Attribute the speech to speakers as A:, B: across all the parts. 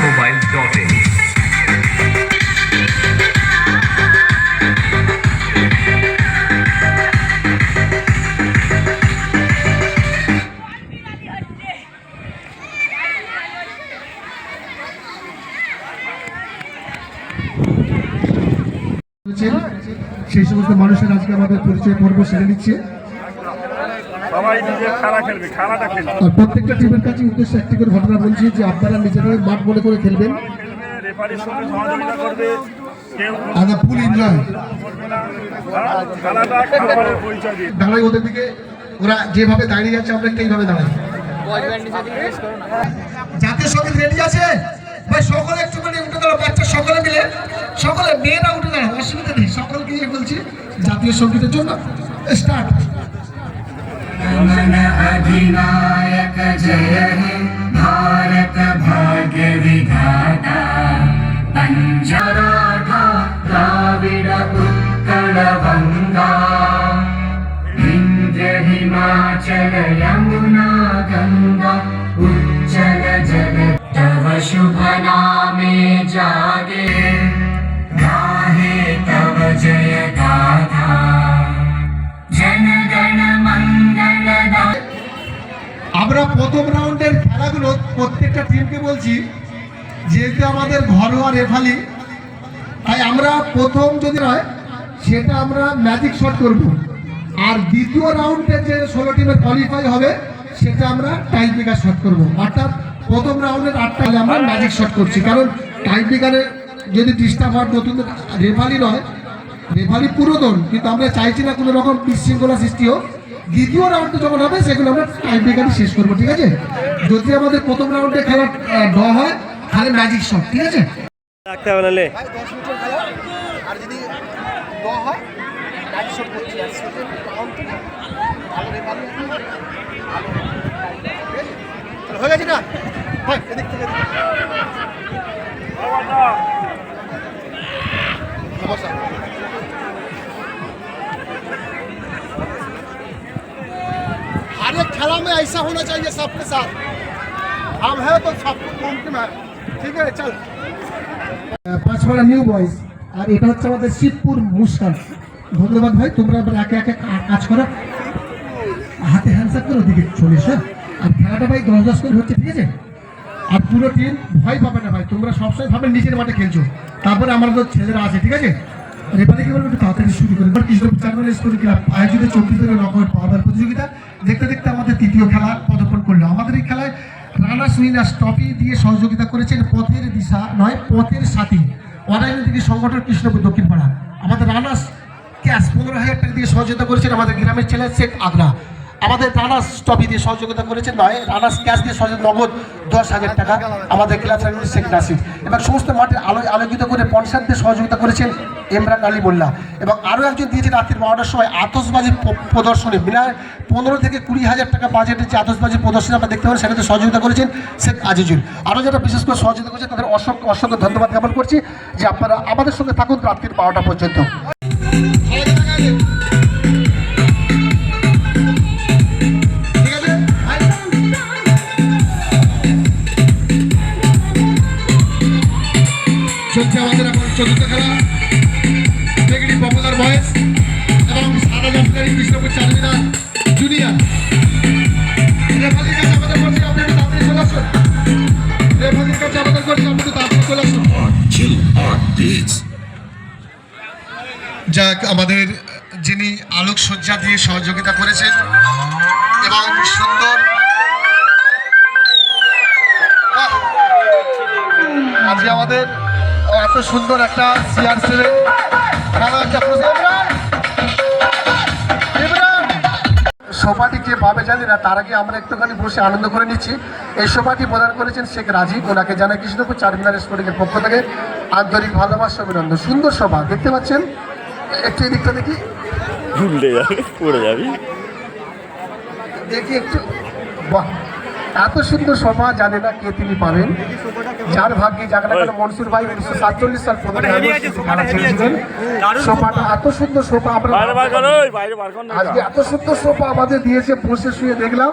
A: Mobile.in
B: সেই সমস্ত মানুষের আজকে আমাদের পরিচয় পর্ব সেরে নিচ্ছে। প্রত্যেকটা টিমের কাছে উদ্দেশ্যে একটি করে ঘটনা বলছি যে আপনারা নিজেদের মাঠ মনে করে খেলবেন, ফুল এনজয়। দাঁড়াই ওদের দিকে, ওরা যেভাবে দাঁড়িয়ে যাচ্ছে আমরা এইভাবে দাঁড়াই। জাতীয় সঙ্গীত রেডি আছে ভাই, সকলে একটুখানি উঠে দাঁড়াও, বাচ্চা সকলে মিলে, সকলে মেয়েরা উঠে দাঁড়াও, অসুবিধা নেই। সকলকে বলছি জাতীয় সঙ্গীতের জন্য স্টার্ট।
C: अधिनायक जय हे भारत भाग्य विधाता, पंजाब द्राविड उत्कल बंगा, विंध्य हिमाचल यमुना गंगा, उच्चल जल तव शुभ नामे जागे, गाहे तव जय गाथा, जनगण मंगल।
B: আমরা প্রথম রাউন্ডের খেলাগুলো প্রত্যেকটা টিমকে বলছি, যেহেতু আমাদের ঘরোয়া রেফারি, তাই আমরা প্রথম যদি হয় সেটা আমরা ম্যাজিক শট করব, আর দ্বিতীয় রাউন্ডে যে 16 টিমের কোয়ালিফাই হবে সেটা আমরা টাই ব্রেকার শট করব। অর্থাৎ প্রথম রাউন্ডের 8টা আমরা ম্যাজিক শট করছি, কারণ টাই ব্রেকারে যদি ডিস্টার্ব হয়, নতুন রেফারি নয়, রেফারি পুরোদন, কিন্তু আমরা চাইছি না কোনো রকম বিশৃঙ্খলা সৃষ্টি হোক। দ্বিতীয় রাউন্ডে যখন হবে সেগুলো আমরা টাইম ব্রেকারই শেষ করবো, ঠিক আছে? যদি আমাদের প্রথম রাউন্ডে খেলা ড্র হয় তাহলে ম্যাজিক শট, ঠিক আছে?
D: রাখতে হবে নালে
B: আর যদি ড্র হয় ম্যাজিক শট করছি, আর সেটা রাউন্ড তো ভালো রেফারি হয়ে গেছে না ভাই, এদিক থেকে নমস্কার। हर एक खेला में ऐसा होना चाहिए सबके साथ, हम है तो सबको मुमकिन है, ठीक है? चल পাঁচপাড়া নিউ বয়েজ, আর এটা হচ্ছে আমাদের শিবপুর মুস্কান। ধন্যবাদ ভাই, তোমরা এবার একে একে কাজ করো, হাতে হ্যান্ডসাপ করে ওদিকে চলে এসো। আর খেলাটা ভাই 10-10 করে হচ্ছে, ঠিক আছে? আর পুরো টিম ভয় পাবে না ভাই, তোমরা সবসময় ভাবে নিজের মাঠে খেলছো, তারপরে আমাদের ছেলেরা আছে, ঠিক আছে? রেফারিকে বলবো একটু তাড়াতাড়ি শুরু করে। কৃষ্ণপুর চারমাল স্কুল ক্লাব আয়োজিত 24 নকআউট পাওয়ার প্রতিযোগিতা দেখতে দেখতে আমাদের তৃতীয় খেলা পদার্পণ করলো। আমাদের এই খেলায় রানার্স উইনার্স ট্রফি দিয়ে সহযোগিতা করেছেন পথের দিশা নয় পথের সাথী অরাজনৈতিক সংগঠন কৃষ্ণপুর দক্ষিণ পাড়া। আমাদের রানার্স ক্যাশ 15,000 টাকা দিয়ে সহযোগিতা করেছেন আমাদের গ্রামের ছেলে শেখ আগ্রা। আমাদের রানার্স ট্রফি দিয়ে সহযোগিতা করেছেন নয়, রানার্স ক্যাশ দিয়ে সহযোগিতা নগদ 10,000 টাকা আমাদের ক্লাব সেক্রেটারি শেখ নাসির। এবং সমস্ত মাঠে আলোকিত করে পঞ্চায়েত দিয়ে সহযোগিতা করেছেন ইমরান আলী মোল্লা। এবং আরও একজন দিয়েছেন রাত্রি 12টার সময় আতশবাজি প্রদর্শনী, বিনা 15 থেকে 20,000 টাকা বাজেটের যে আতশবাজি প্রদর্শনী আমরা দেখতে পারি, সেটাতে সহযোগিতা করেছেন শেখ আজিজুল। আরও যারা বিশেষ করে সহযোগিতা করেছেন তাদের অসংখ্য অসংখ্য ধন্যবাদ জ্ঞাপন করছি যে আপনারা আমাদের সঙ্গে থাকুন রাত্রি 12টা পর্যন্ত। চলছে আমাদের এখন চতুর্থ খেলা বেগড়ি পপুলার বয়েস এবং সাদা জাফরারি কৃষ্ণপুর চারমিনার জুনিয়র রেফারির কাছে আমাদের করছি আপনি একটু তাড়াতাড়ি চলে আসুন রেফারির কাছে আমাদের করছি আপনি একটু তাড়াতাড়ি চলে আসুন যাক আমাদের যিনি আলোকসজ্জা দিয়ে সহযোগিতা করেছেন এবং সুন্দর আজকে আমাদের এত সুন্দর একটা চেয়ার ছেড়ে ভালো একটা সোফাটি কে পাবে জানি না, তার আগে আমরা একটুখানি বসে আনন্দ করে নিচ্ছি। এই সোফাটি প্রদান করেছেন শেখ রাজীব, ওনাকে জানাই কৃষ্ণপুর চারমিনার স্পোর্টিংয়ের পক্ষ থেকে আন্তরিক ভালোবাসা অভিনন্দন। সুন্দর সোফা দেখতে পাচ্ছেন, একটু এদিকটা দেখি
D: পড়ে যাবি
B: দেখি একটু, বাহ এত সুন্দর সোফা জানি না কে তিনি পাবেন, যার ভাগ্যে জায়গাটা কেন মনসুর ভাই 1947 সাল 15 খেলা ছেড়েছিলেন। সোফাটা এত সুন্দর সোফা আমরা আজকে এত সুন্দর সোফা আমাদের দিয়েছে, বসে শুয়ে দেখলাম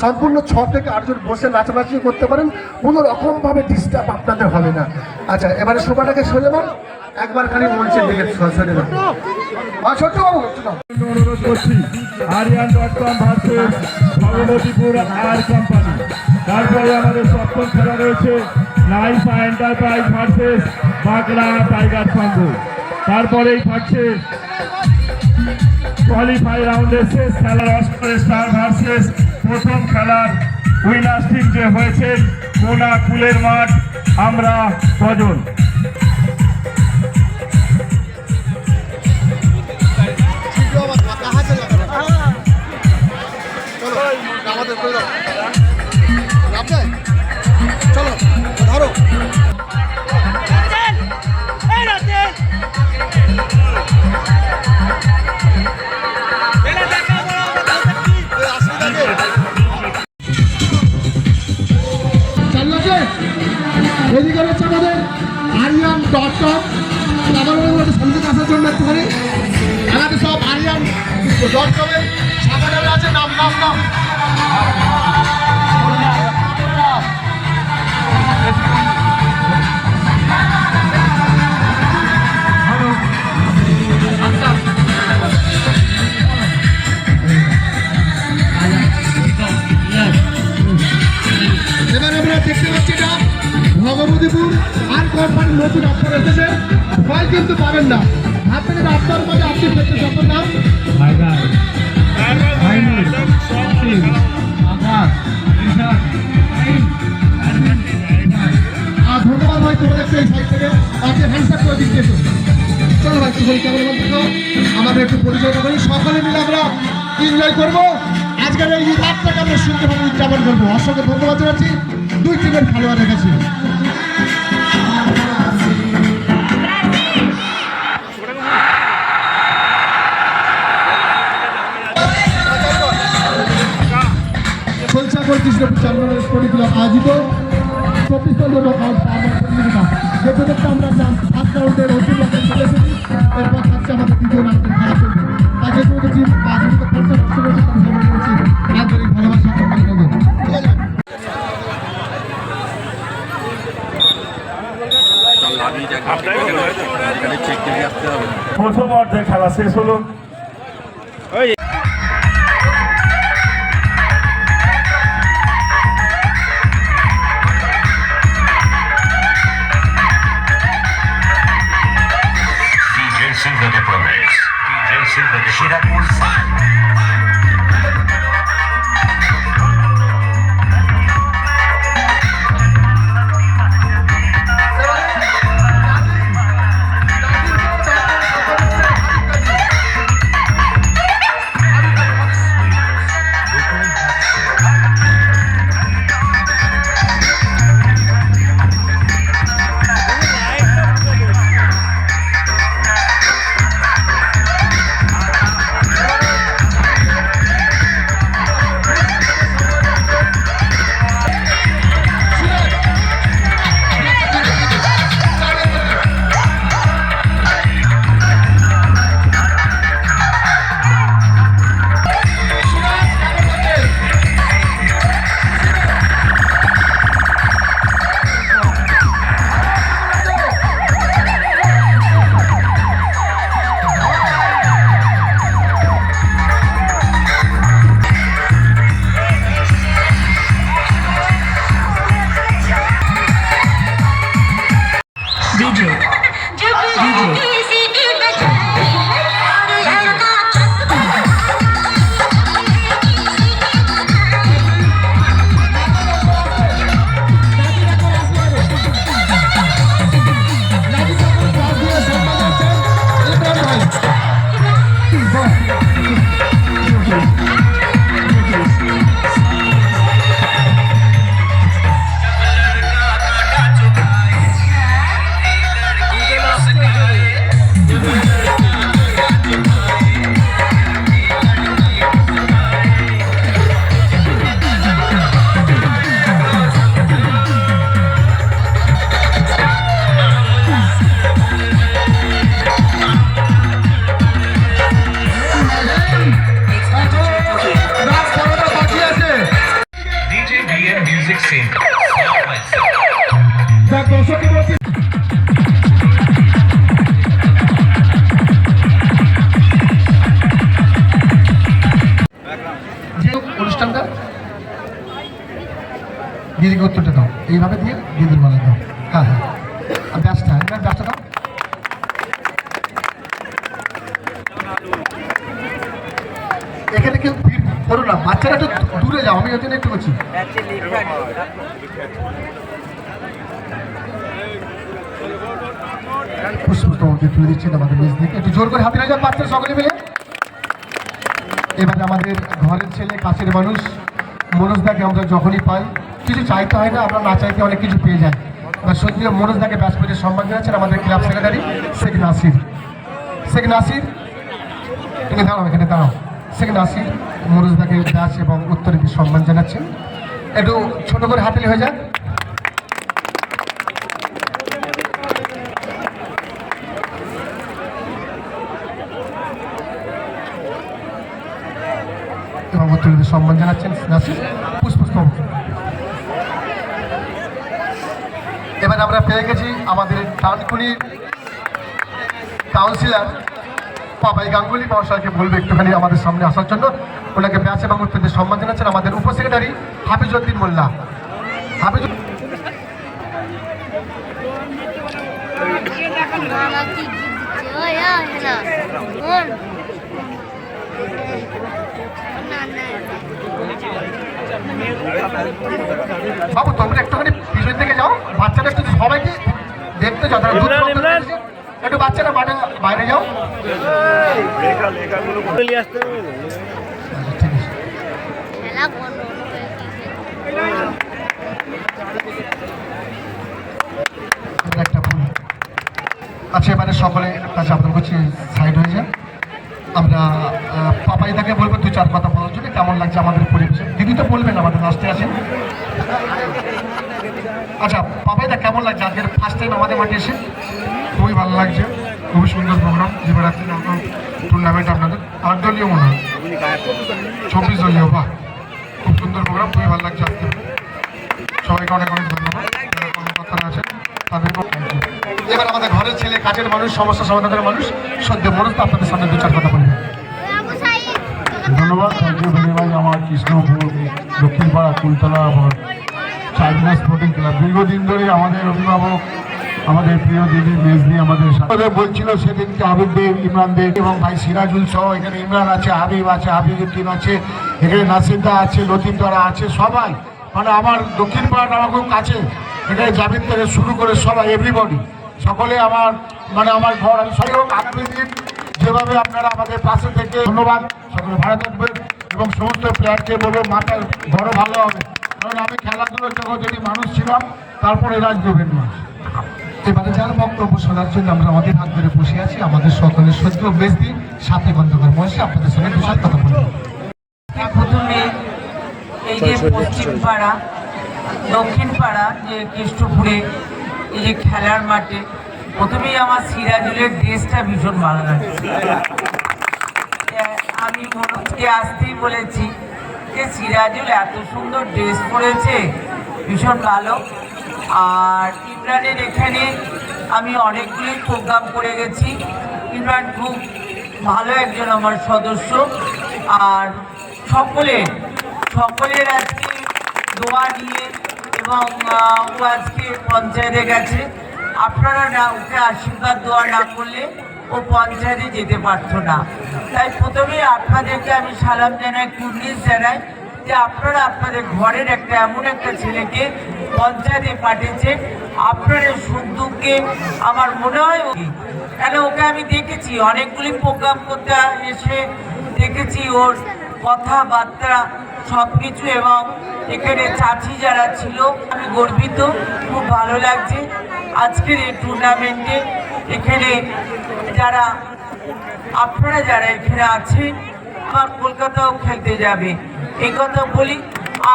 B: সম্পূর্ণ 6 থেকে 8 জন বসে নাচানাচি করতে পারেন, কোনো রকম ভাবে ডিস্টার্ব আপনাদের হবে না। আচ্ছা এবারে সোফাটাকে সরে যান, একবার খালি মঞ্চে দেখে সরে যান। ছোট বাবু
E: অনুরোধ করছি আরিয়ান.com ভার্সেস ভগবতীপুর আর কোম্পানি। তারপরে আমাদের সপ্তম খেলা রয়েছে নাইফা এন্টারপ্রাইজ ভার্সেস বাগড়া টাইগার সংঘ। তারপরেই থাকছে কোয়ালিফাই রাউন্ডের শেষ খেলা অস্ট্রেলিয়া স্টার ভার্সেস প্রথম খেলার উইনার্স টিম যে হয়েছে কোনা কুলের মাঠ আমরা কজন।
B: চলো ধরো এদিকে রয়েছে আমাদের আরিয়ান.com, আমাদের সঙ্গীত আসার জন্য একটুখানি আমাদের সব আরিয়ান.com-এর সামনে আছে নাম নাম নাম এবার আমরা দেখতে পাচ্ছি এটা ভগবতীপুর আর কোম্পানির নতুন আপনার এসেছে, ভয় কিন্তু পাবেন না। আপনাদের আপনার মধ্যে আপনি পেতে সকল নাম ধন্যবাদ ভাই, তোমাদের এই সাইড থেকে আপনি হ্যান্ডসাপ করে দিচ্ছে। চলো ভাই তুই কেমন বলতো আমাদের একটু পরিচয় করি, সকলে মিলে আমরা এনজয় করবো আজকের এই রাতটাকে আমরা সুন্দরভাবে উদযাপন করবো। অসংখ্য ধন্যবাদ জানাচ্ছি দুই টিমের খেলোয়াড়ের কাছে। কৃষ্ণপুর চারমিনার স্পোর্টিং ক্লাব আয়োজিত 24তম নকআউট প্রতিযোগিতা, যেটা দেখতে আমরা ফার্স্ট রাউন্ডের অন্তিম রাউন্ডে চলে এসেছি। এরপর থাকছে আমাদের দ্বিতীয় রাউন্ডের খেলা চলবে। তাকে শুরু টিম আজকে খরচা অংশগ্রহণ করছি আন্তরিক ভালোবাসা অভিনন্দন।
E: প্রথম অর্ধে খেলা শেষ হলো। দর্শককে বলছি
B: যে অনুষ্ঠানটা দিদিকে উত্তরটা দাও, এইভাবে দিয়ে দিদির বলে দাও। হ্যাঁ হ্যাঁ, ব্যাসটা ব্যাসটা দাও। এখানে কেউ ভিড় করো না, বাচ্চারা একটু দূরে যাও, আমি ওই জন্য একটু বলছি। পুষ্প তোমাকে তুলে দিচ্ছেন আমাদের মেজ থেকে, একটু জোর করে হাতে নিয়ে যান বাচ্চা সকলে মিলে। এবারে আমাদের ঘরের ছেলে, কাছের মানুষ মনোজদাকে আমরা যখনই পাই, কিছু চাইতে হয় না, আমরা না চাইতে অনেক কিছু পেয়ে যাই। এবার সত্যি মনোজদাকে ব্যাস করে সম্মান জানাচ্ছেন আমাদের ক্লাব সেক্রেটারি শেখ নাসির। শেখ নাসির এখানে দাঁড়াও, এখানে দাঁড়াও। শেখ নাসির মনোজদাকে ব্যাস এবং উত্তরে সম্মান জানাচ্ছেন। একটু ছোট করে হাতেলি হয়ে যাক। এবং উত্তরে সম্মান জানাচ্ছেন নাসির পুষ্পস্তম্ভ। এবার আমরা পেয়ে গেছি আমাদের ডানকুনির কাউন্সিলর পাপাই গাঙ্গুলি মহাশয়কে বলবে একটুখানি আমাদের সামনে আসার জন্য। ওনাকে ব্যাস এবং উত্তরে সম্মান জানাচ্ছেন আমাদের উপসেক্রেটারি হাফিজউদ্দিন মোল্লা। হাফিজ বাবু তোমরা একটুখানি পিছন থেকে যাও, বাচ্চারা একটু সবাইকে দেখতে যাও, তারা একটু বাচ্চারা মাঠে বাইরে যাও। একটা ফুল আচ্ছা, এবারে সকলে কাছে আবেদন করছি সাইড হয়ে যায়। আমরা পাপাইদাকে বলবো 2-4 কথা বলার জন্য, কেমন লাগছে আমাদের পরিবেশে। দিদি তো বলবেন, আমাদের লাস্টে আছেন। আচ্ছা পাপাইদা, কেমন লাগছে আজকের ফার্স্ট টাইম আমাদের মাঠে এসে?
F: খুবই ভালো লাগছে, খুবই সুন্দর প্রোগ্রাম। দিবারাত্রি টুর্নামেন্ট আপনাদের 8 দলীয় মনে হয়, 24 দলীয়। বাহ, খুব সুন্দর প্রোগ্রাম, খুবই ভালো লাগছে আজকে। সবাইকে অনেক অনেক ধন্যবাদ, যারা কর্মকর্তারা আছেন তাদেরকেও থ্যাংক ইউ।
B: এবার আমাদের ঘরের ছেলে, কাজের মানুষ, সমস্যা সমাধানের মানুষ সদ্য মনোজ আপনাদের সামনে 2-4 কথা বলবেন।
F: ধন্যবাদ, থ্যাংক ইউ ভেরি মাচ। আমার Krishnapur Dakshinpara Kultala China sporting club দীর্ঘদিন ধরে আমাদের অভিভাবক, আমাদের প্রিয় দিদি মেজদি আমাদের সাথে বলছিল সেদিনকে হাবিব দেব, ইমরান দেব এবং ভাই সিরাজুল সহ, এখানে ইমরান আছে, হাবিব আছে, হাবিবুদ্দিন আছে, এখানে নাসিরদা আছে, লতিফদারা আছে, সবাই মানে আমার দক্ষিণ পাড়াটা আমার খুব কাছে। এখানে জামিন থেকে শুরু করে সবাই, এভরিবডি, সকলে আমার মানে আমার ঘর। আমি সবাই হোক, আগামী দিন যেভাবে আপনারা আমাদের পাশে থেকে, ধন্যবাদ, সকলে ভালো থাকবেন এবং সমস্ত প্লেয়ারকে বলবো মাথা বড় ভালো হবে, কারণ আমি খেলাধুলোর জগতেরই মানুষ ছিলাম, তারপরে রাজনীতির মানুষ।
B: এবারে যার বক্তব্য শোনার জন্য আমরা আমাদের হাত ধরে বসে আছি, আমাদের সকলের সদ্য মেজদি সাথে খন্দকার মহেশ আপনাদের সঙ্গে 2-4 কথা বলবো।
G: প্রথমে এই যে পশ্চিম পাড়া দক্ষিণ পাড়া যে কৃষ্ণপুরে এই যে খেলার মাঠে, প্রথমেই আমার সিরাজুলের ড্রেসটা ভীষণ ভালো লাগে। আমি মনোজকে আসতেই বলেছি যে সিরাজুল এত সুন্দর ড্রেস পরেছে, ভীষণ ভালো। আর ইমরানের এখানে আমি অনেকগুলি প্রোগ্রাম করে গেছি, ইমরান খুব ভালো একজন আমার সদস্য। আর সকলের আজকে দোয়া নিয়ে এবং ও আজকে পঞ্চায়েতে গেছে, আপনারা না ওকে আশীর্বাদ দোয়া না করলে ও পঞ্চায়েতে যেতে পারতো না। তাই প্রথমে আপনাদেরকে আমি সালাম জানাই, কুর্নিশ জানাই যে আপনারা আপনাদের ঘরের একটা এমন একটা ছেলেকে পঞ্চায়েতে পাঠিয়েছেন। আপনাদের সুখ-দুঃখে আমার মনে হয়, কেন ওকে আমি দেখেছি অনেকগুলি প্রোগ্রাম করতে এসে দেখেছি ওর কথাবার্তা সব কিছু, এবং এখানে চাচি যারা ছিল, আমি গর্বিত, খুব ভালো লাগছে আজকের এই টুর্নামেন্টে। এখানে যারা আপনারা যারা এখানে আছেন, আমার কলকাতাও খেলতে যাবে এই কথা বলি।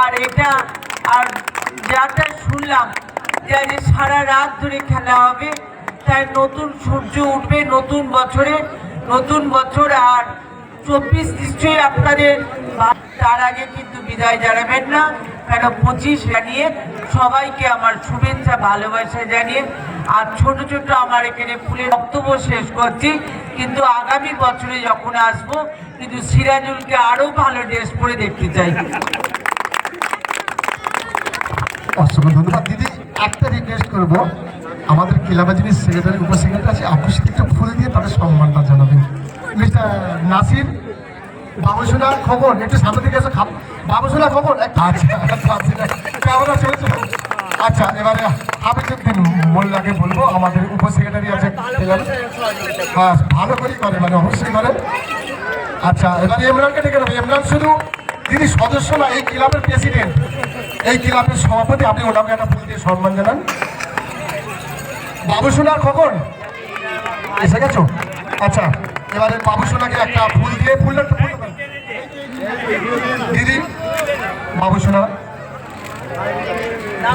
G: আর এটা আর যাটা শুনলাম যে সারা রাত ধরে খেলা হবে, তাই নতুন সূর্য উঠবে নতুন বছরে, নতুন বছর। আর 24 নিশ্চয়ই আপনাদের, তার আগে কিন্তু বিদায় জানাবেন না, কেন 25 নিয়ে সবাইকে আমার শুভেচ্ছা ভালোবাসা জানিয়ে আর ছোট ছোট আমার এখানে ফুলের বক্তব্য শেষ করছি। কিন্তু আগামী বছরে যখন আসবো কিন্তু সিরাজুলকে আরো ভালো ড্রেস পরে দেখতে চাই।
B: অসংখ্য ধন্যবাদ দিদি। একটা রিকোয়েস্ট করবো, আমাদের ক্লাবে যিনি সেক্রেটারি উপসেক্রেটারি আছে আকস্মিক একটু ফুল দিয়ে তাদের সম্মানটা জানাবেন। মিস্টার নাসির, বাবুসোনা খবর একটু সামনে দিকে এসে বাবুসোনা খবর। আচ্ছা এবারে হাফিজুদ্দিন মোল্লাকে বলবো, আমাদের উপসেক্রেটারি আছে হ্যাঁ ভালো করেই করে, মানে অবশ্যই করে। আচ্ছা এবারে ইমরানকে ডেকে নেবো। ইমরান শুধু তিনি সদস্য না, এই ক্লাবের প্রেসিডেন্ট, এই ক্লাবের সভাপতি। আপনি ওনাকে একটা ফুল দিয়ে সম্মান জানান। বাবুসোনার খবর এসে গেছো? আচ্ছা এবারে বাবুসোনাকে একটা ফুল দিয়ে ফুলটা একটু ফুল দেবেন দিদি। বাবুসোনা,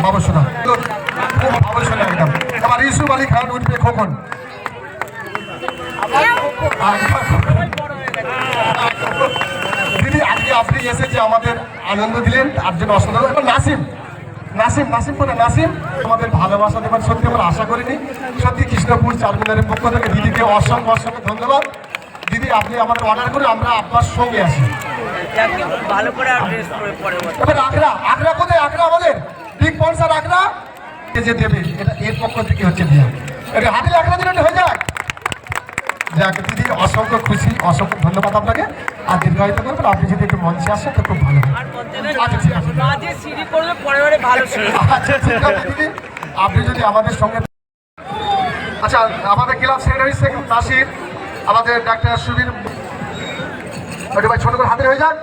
B: বাবুসোনা, বাবুসোনা একদম। আমার ইউসুফ আলী খান উঠবে খোকন। দিদি আজকে আপনি এসে যে আমাদের আনন্দ দিলেন তার জন্য অসংখ্য ধন্যবাদ। নাসিম, নাসিম, নাসিম কোথায়? নাসিম আমাদের ভালোবাসা দেবেন সত্যি আমরা আশা করিনি। সত্যি কৃষ্ণপুর চারমিনারের পক্ষ থেকে দিদিকে অসংখ্য অসংখ্য ধন্যবাদ। দিদি আপনি আমাদের অর্ডার করে আমরা আপনার সঙ্গে আসি।
G: ভালো করে ড্রেস পরে পরে
B: এবার আগ্রা, আগ্রা কোথায়? আগ্রা আমাদের বিগ পন্সার আগ্রা যে দেবে, এটা এর পক্ষ থেকে হচ্ছে দিয়া। এটা হাতিল আগ্রা দিন হয়ে যাক। যাক দিদি অসংখ্য খুশি, অসংখ্য ধন্যবাদ আপনাকে। আর দীর্ঘায়িত করবেন, আপনি যদি একটু মঞ্চে আসেন তো খুব ভালো হয়। আচ্ছা ঠিক আছে, আচ্ছা ঠিক আছে দিদি, আপনি যদি আমাদের সঙ্গে। আচ্ছা আমাদের ক্লাব সেক্রেটারি শেখ নাসির, আমাদের ডাক্তার সুবীর, ওটা ভাই ছোট করে হাতে হয়ে যাক।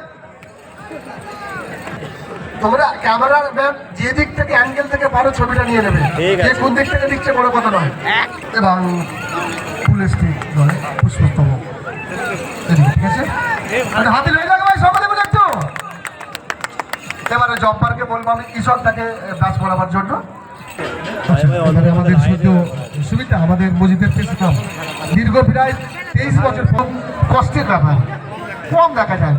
B: তোমরা ক্যামেরার ম্যান যে দিক থেকে অ্যাঙ্গেল থেকে পারো ছবিটা নিয়ে নেবে, যে কোন দিক থেকে দিচ্ছে বড় কথা নয়। এবং ফুল স্টিক নয়, পুষ্পস্তবক, ঠিক আছে? হাতে হয়ে যাক ভাই, সকলে বলে একটু। এবারে জব্বারকে বলবো আমি ঈশ্বরটাকে ব্যাচ বলাবার জন্য। আমাদের সদ্য সুবিধা, আমাদের মসজিদের প্রেসিডেন্ট দীর্ঘ প্রায় 23 বছর কষ্টের ব্যাপার, কম দেখা যায়।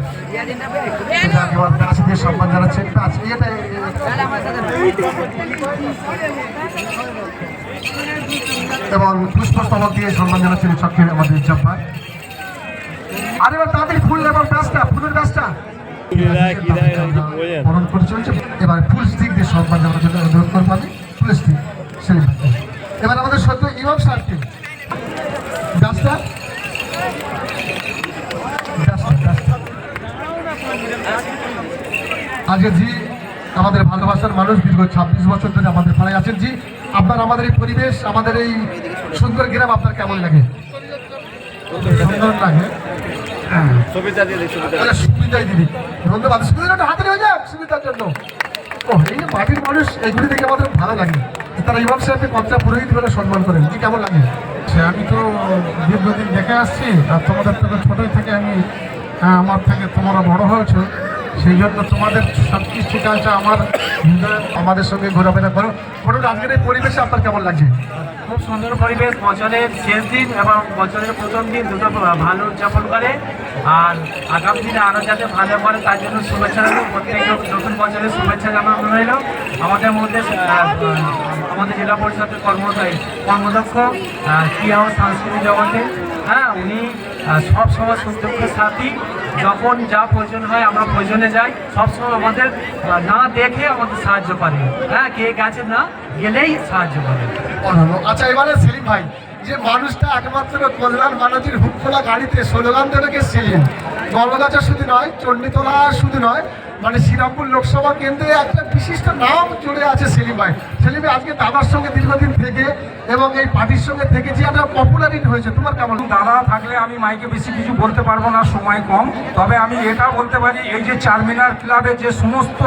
B: প্রাচীদের সম্মান জানাচ্ছেন এবং পুষ্পস্তবক দিয়ে সম্মান জানাচ্ছেন চক্রের আমাদের জব্বার। আর এবার তাদের ফুল এবং ব্যাসটা, ফুলের ব্যাসটা বরণ করে চলছে। এবার ফুল স্টিক দিয়ে সম্মান জানানোর জন্য অনুরোধ করবো আমি, ফুল স্টিক সেলিব্রেট। এবার আমাদের সদ্য ইমাম সাহেবকে ব্যাসটা, আজকে জি আমাদের ভালোবাসার মানুষ, দীর্ঘ 26 বছর ধরে আমাদের পাড়ায় আছেন। জি আপনার আমাদের এই পরিবেশ, আমাদের এই সুন্দর গ্রাম আপনার কেমন লাগে? সুন্দর লাগে। সুবিধাই দিদি ধন্যবাদ। সুবিধাটা হাতে হয়ে যাক সুবিধার জন্য। ও এই মাটির মানুষ, এইগুলি দেখে আমাদের ভালো লাগে। তারা ইমাম সাহেবকে কতটা পুরোহিত বলে সম্মান করেন, কি কেমন লাগে?
F: আমি তো দীর্ঘদিন দেখে আসছি, আর তোমাদের থেকে ছোটোই থেকে আমি, আমার থেকে তোমরা বড় হয়েছো, সেই জন্য তোমাদের সব কিছু কাজটা আমার
B: আমাদের সঙ্গে ঘোরাফেরা করো। বলুন আজকের এই পরিবেশে আপনার কেমন লাগছে?
H: খুব সুন্দর পরিবেশ। বছরের শেষ দিন এবং বছরের প্রথম দিন দুটো ভালো উদযাপন করে, আর আগামী দিনে আরও যাতে ভালো করে তার জন্য শুভেচ্ছা রইল। প্রত্যেকে নতুন বছরের শুভেচ্ছা জানানো রইল। আমাদের মধ্যে আমাদের জেলা পরিষদের কর্মদক্ষ ক্রীড়া ও সাংস্কৃতিক জগতে, হ্যাঁ উনি সবসময় সুযোগের সাথী। যখন যা প্রয়োজন হয় আমরা প্রয়োজনে যাই, সবসময় আমাদের না দেখে আমাদের সাহায্য করে, হ্যাঁ কে গেছে না গেলেই সাহায্য করে।
B: আচ্ছা এবারে সেলিম ভাই, যে মানুষটা একমাত্র কল্যাণ মানবীর হুক খোলা গাড়িতে স্লোগান দেবে কে সেলিম। গলগাছা শুধু নয়, চণ্ডীতলা শুধু নয়, মানে শ্রীরামপুর লোকসভা কেন্দ্রে একটা বিশিষ্ট নাম জুড়ে আছে সেলিম ভাই। সেলিম ভাই আজকে দাদার সঙ্গে দীর্ঘদিন থেকে এবং এই পার্টির সঙ্গে থেকে যে একটা পপুলারিটি হয়েছে, তোমার কেমন?
H: দাদা থাকলে আমি মাইকে বেশি কিছু বলতে পারবো না, সময় কম। তবে আমি এটা বলতে পারি, এই যে চারমিনার ক্লাবে যে সমস্ত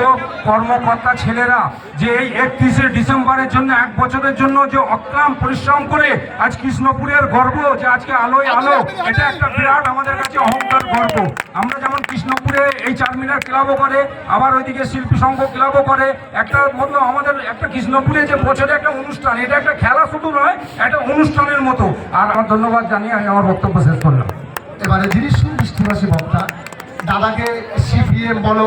H: কর্মকর্তা ছেলেরা যে এই 31শে ডিসেম্বরের জন্য, এক বছরের জন্য যে অক্লাম পরিশ্রম করে আজ কৃষ্ণপুরের গর্ব, যে আজকে আলোয় আলো, এটা একটা বিরাট আমাদের কাছে অহংকার, গর্ব। আমরা যেমন কৃষ্ণপুরে এই চারমিনার ক্লাবও করে, আবার ওইদিকে শিল্পী সংঘ ক্লাবও করে, একটা মতো আমাদের একটা কৃষ্ণপুরে যে বছরে একটা অনুষ্ঠান, এটা একটা খেলা শুধু নয়, একটা অনুষ্ঠানের মতো। আর আমার ধন্যবাদ জানিয়ে আমি আমার বক্তব্য শেষ করলাম।
B: এবারে যিনি সুদৃষ্টিবাসী বক্তা, দাদাকে সিপিএম বলো,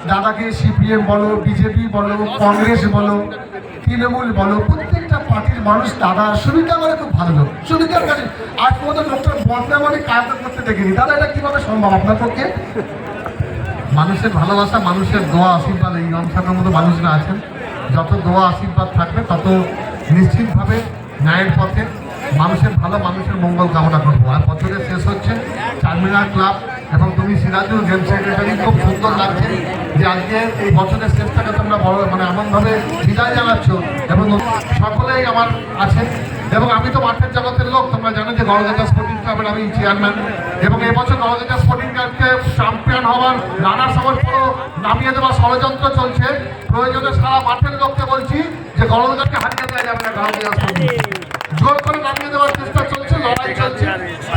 B: দাদাকে সিপিএম বলো, বিজেপি বলো, কংগ্রেস বলো, তৃণমূল বলো, প্রত্যেকটা পার্টির মানুষ দাদা সুবিধা মানে খুব ভালো লোক। সুবিধার কাছে আজ পর্যন্ত ডক্টর বন্দনা মানে কাজ করতে দেখিনি। দাদা এটা কিভাবে সম্ভব আপনার পক্ষে? মানুষের ভালোবাসা, মানুষের দোয়া আশীর্বাদ, এই অংশের মতো মানুষরা আছেন, যত দোয়া আশীর্বাদ থাকবে তত নিশ্চিতভাবে ন্যায়ের পথে মানুষের ভালো, মানুষের মঙ্গল কামনা করবো। আর বছরের শেষ হচ্ছে, চারমিনার ক্লাব এবং তুমি সিরাজুল জেন সেক্রেটারি, খুব সুন্দর লাগছে যে আজকে এই বছরের শেষটাকে তোমরা বড় মানে এমনভাবে বিদায় জানাচ্ছ এবং সকলেই আমার আছে। এবং আমি তো মাঠের জগতের লোক, তোমরা জানো যে গড়বেতা স্পোর্টিং ক্লাবের আমি চেয়ারম্যান, এবং এবছর গড়বেতা স্পোর্টিং ক্লাবকে চ্যাম্পিয়ন হওয়ার রানার সময় পুরো নামিয়ে দেওয়ার ষড়যন্ত্র চলছে। প্রয়োজনে সারা মাঠের লোককে বলছি যে গড়বেতাকে হারিয়ে দেওয়া যাবে না, গড়বেতা স্পোর্টিং জোর করে নামিয়ে দেওয়ার চেষ্টা চলছে, লড়াই চলছে,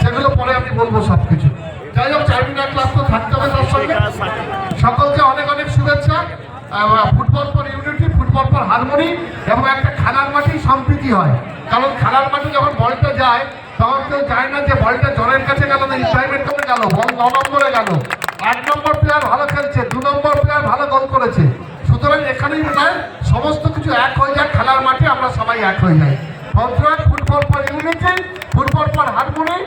B: সেগুলো পরে আমি বলবো সব কিছু। যাই হোক, চারমিনার ক্লাব তো থাকতে হবে তার সঙ্গে। সকলকে অনেক অনেক শুভেচ্ছা। Football for unity, football for harmony, এবং একটা খেলার মাঠেই সম্প্রীতি হয়। কারণ খেলার মাঠে যখন বলটা যায় তখন কেউ যায় না যে বলটা জনের কাছে গেল না, ইসরাইমের কাছে গেল, বল 9 নম্বরে গেল, 8 নম্বর প্লেয়ার ভালো খেলছে, 2 নম্বর প্লেয়ার ভালো গোল করেছে। সুতরাং এখানেই মনে হয় সমস্ত কিছু এক হয়ে যায়, খেলার মাঠে আমরা সবাই এক হয়ে যাই। Football for unity, football for harmony,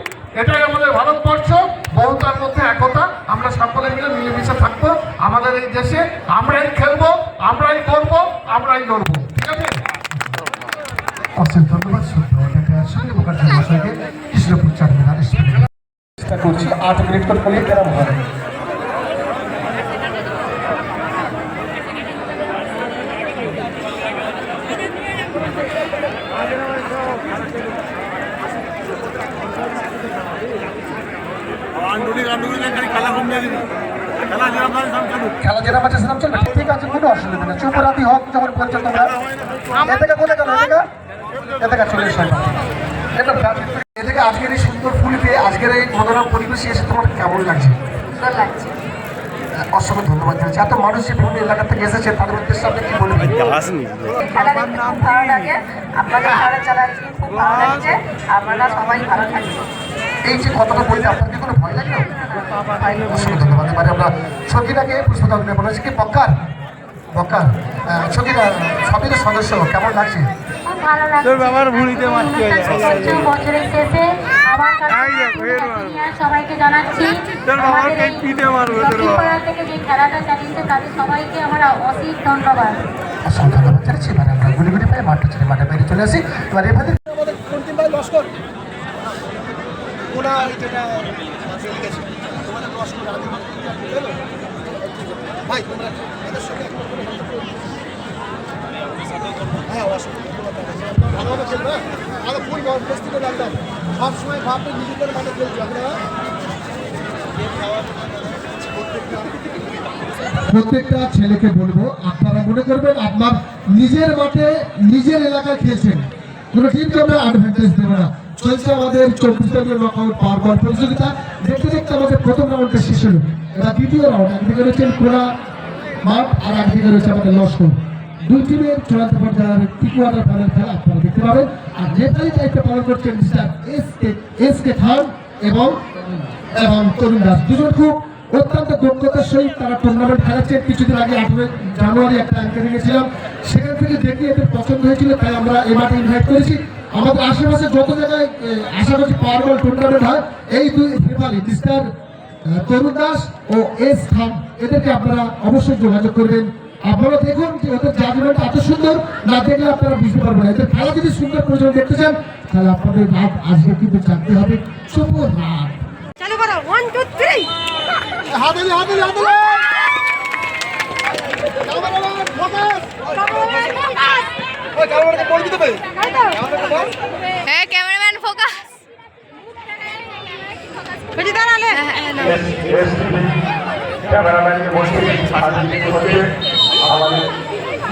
B: এটাই আমাদের ভারতবর্ষ। বহুতার মধ্যে একতা, আমরা সকলে মিলে মিলেমিশে থাকবো আমাদের এই দেশে। আমরাই খেলবো, আমরাই করবো, আমরাই লড়বো। ঠিক আছে, অসংখ্য ধন্যবাদ। সঙ্গে মুখার্জি মহাশয়কে কৃষ্ণপুর চারমিনার চেষ্টা করছি 8 মিনিট করে খেলে কেরম হবে। খেলা যেরকম আছে সেরকম চলবে, ঠিক আছে, কোনো অসুবিধা নেই। চুপরাতি হোক যখন বলছো তোমরা, এদিকে কোনে গেল, এদিকে চলে এসো। এদিকে আজকের এই সুন্দর ফুল পেয়ে, আজকের এই মনোরম পরিবেশে এসে তোমার কেমন লাগছে? অসংখ্য ধন্যবাদ জানাচ্ছি। এত মানুষ যে বিভিন্ন এলাকা থেকে এসেছে, তাদের উদ্দেশ্যে আপনি কি বলবেন?
I: খেলা দেখতে খুব ভালো লাগে, আপনাদের খেলা চালাচ্ছি, খুব ভালো লাগছে, আপনারা সবাই ভালো থাকবেন।
B: এই যে কথাটা বলতে আপনার কি কোনো ভয় লাগলো? অসংখ্য ধন্যবাদ। এবারে আমরা সঙ্গীটাকে পুষ্পদান বলেছি কি বক্কার বক্কার সঙ্গীরা সবই তো সদস্য, কেমন লাগছে?
I: খুব ভালো লাগছে। বছরের শেষে আমার সবাইকে জানাচ্ছি, লক্ষ্মীপাড়া থেকে যে খেলাটা চালিয়েছে তাদের সবাইকে আমার অসীম ধন্যবাদ।
B: অসংখ্য ধন্যবাদ জানাচ্ছি। এবারে আমরা গুলি গুলি পাই মাঠটা ছেড়ে মাঠে বাইরে চলে আসি। এবার এভাবে ভাই তোমরা এদের সঙ্গে হ্যাঁ ভালোভাবে খেলবে। আরো ফুল প্রস্তুত রাখলাম, সবসময় ভাববে নিজেদের মাঠে খেলছি আমরা। প্রত্যেকটা ছেলেকে বলবো, আপনারা মনে করবেন আপনার নিজের মাঠে নিজের এলাকায় খেলছেন, কোনো টিমকে আমরা অ্যাডভান্টেজ দেবো না। চলছে আমাদের 24 দলীয় নকআউট পাওয়ার বল প্রতিযোগিতা। দেখতে দেখতে আমাদের প্রথম রাউন্ডটা শেষ হলো, এটা দ্বিতীয় রাউন্ড। একদিকে রয়েছেন খোলা মাঠ আর একদিকে রয়েছে আমাদের লস্কর। দুই টিমের চূড়ান্ত পর্যায়ের প্রি-কোয়ার্টার ফাইনাল খেলা আপনারা দেখতে পাবেন। আর রেফারি দায়িত্ব পালন করছেন মিস্টার এস.কে. খান এবং তরুণ দাস। দুজন খুব অত্যন্ত দক্ষতার সহিত তারা টুর্নামেন্ট খেলাচ্ছেন। কিছুদিন আগে 18 জানুয়ারি একটা অ্যাঙ্কারিং গেছিলাম, সেখান থেকে দেখে এদের পছন্দ হয়েছিল, তাই আমরা এই মাঠে ইনভাইট করেছি। আমাদের আশেপাশে যত জায়গায় আশা করছি পাওয়ার বল টুর্নামেন্ট হয়, এই দুই রেফারি মিস্টার তরুণ দাস ও এস খান, এদেরকে আপনারা অবশ্যই যোগাযোগ করবেন। আপনারা দেখুন যে ওদের জাজমেন্ট এত সুন্দর, না দেখলে আপনারা বুঝতে পারবেন। এদের খেলা যদি সুন্দর প্রয়োজন দেখতে চান, তাহলে আপনাদের রাত আজকে কিন্তু জানতে হবে। শুভ রাত।
I: চালু করো 1 2 3
B: হাতেলি হাতেলি হাতেলি ক্যামেরাম্যান ফোকাস ওই ক্যামেরাকে বল দিতে হবে।
I: হ্যাঁ ক্যামেরাম্যান ফোকাস বুঝি দাঁড়ালে
E: ক্যামেরাম্যানকে বসে সাহায্য করতে আমাদের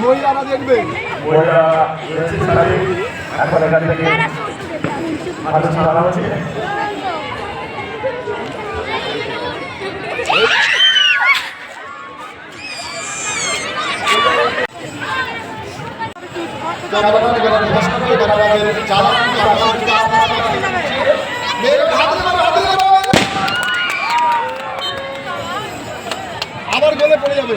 B: মহিলারা দেখবে,
E: মহিলা এখন এখান থেকে আলোচনা করা হচ্ছে।
B: আবার গোলে পড়ে যাবে।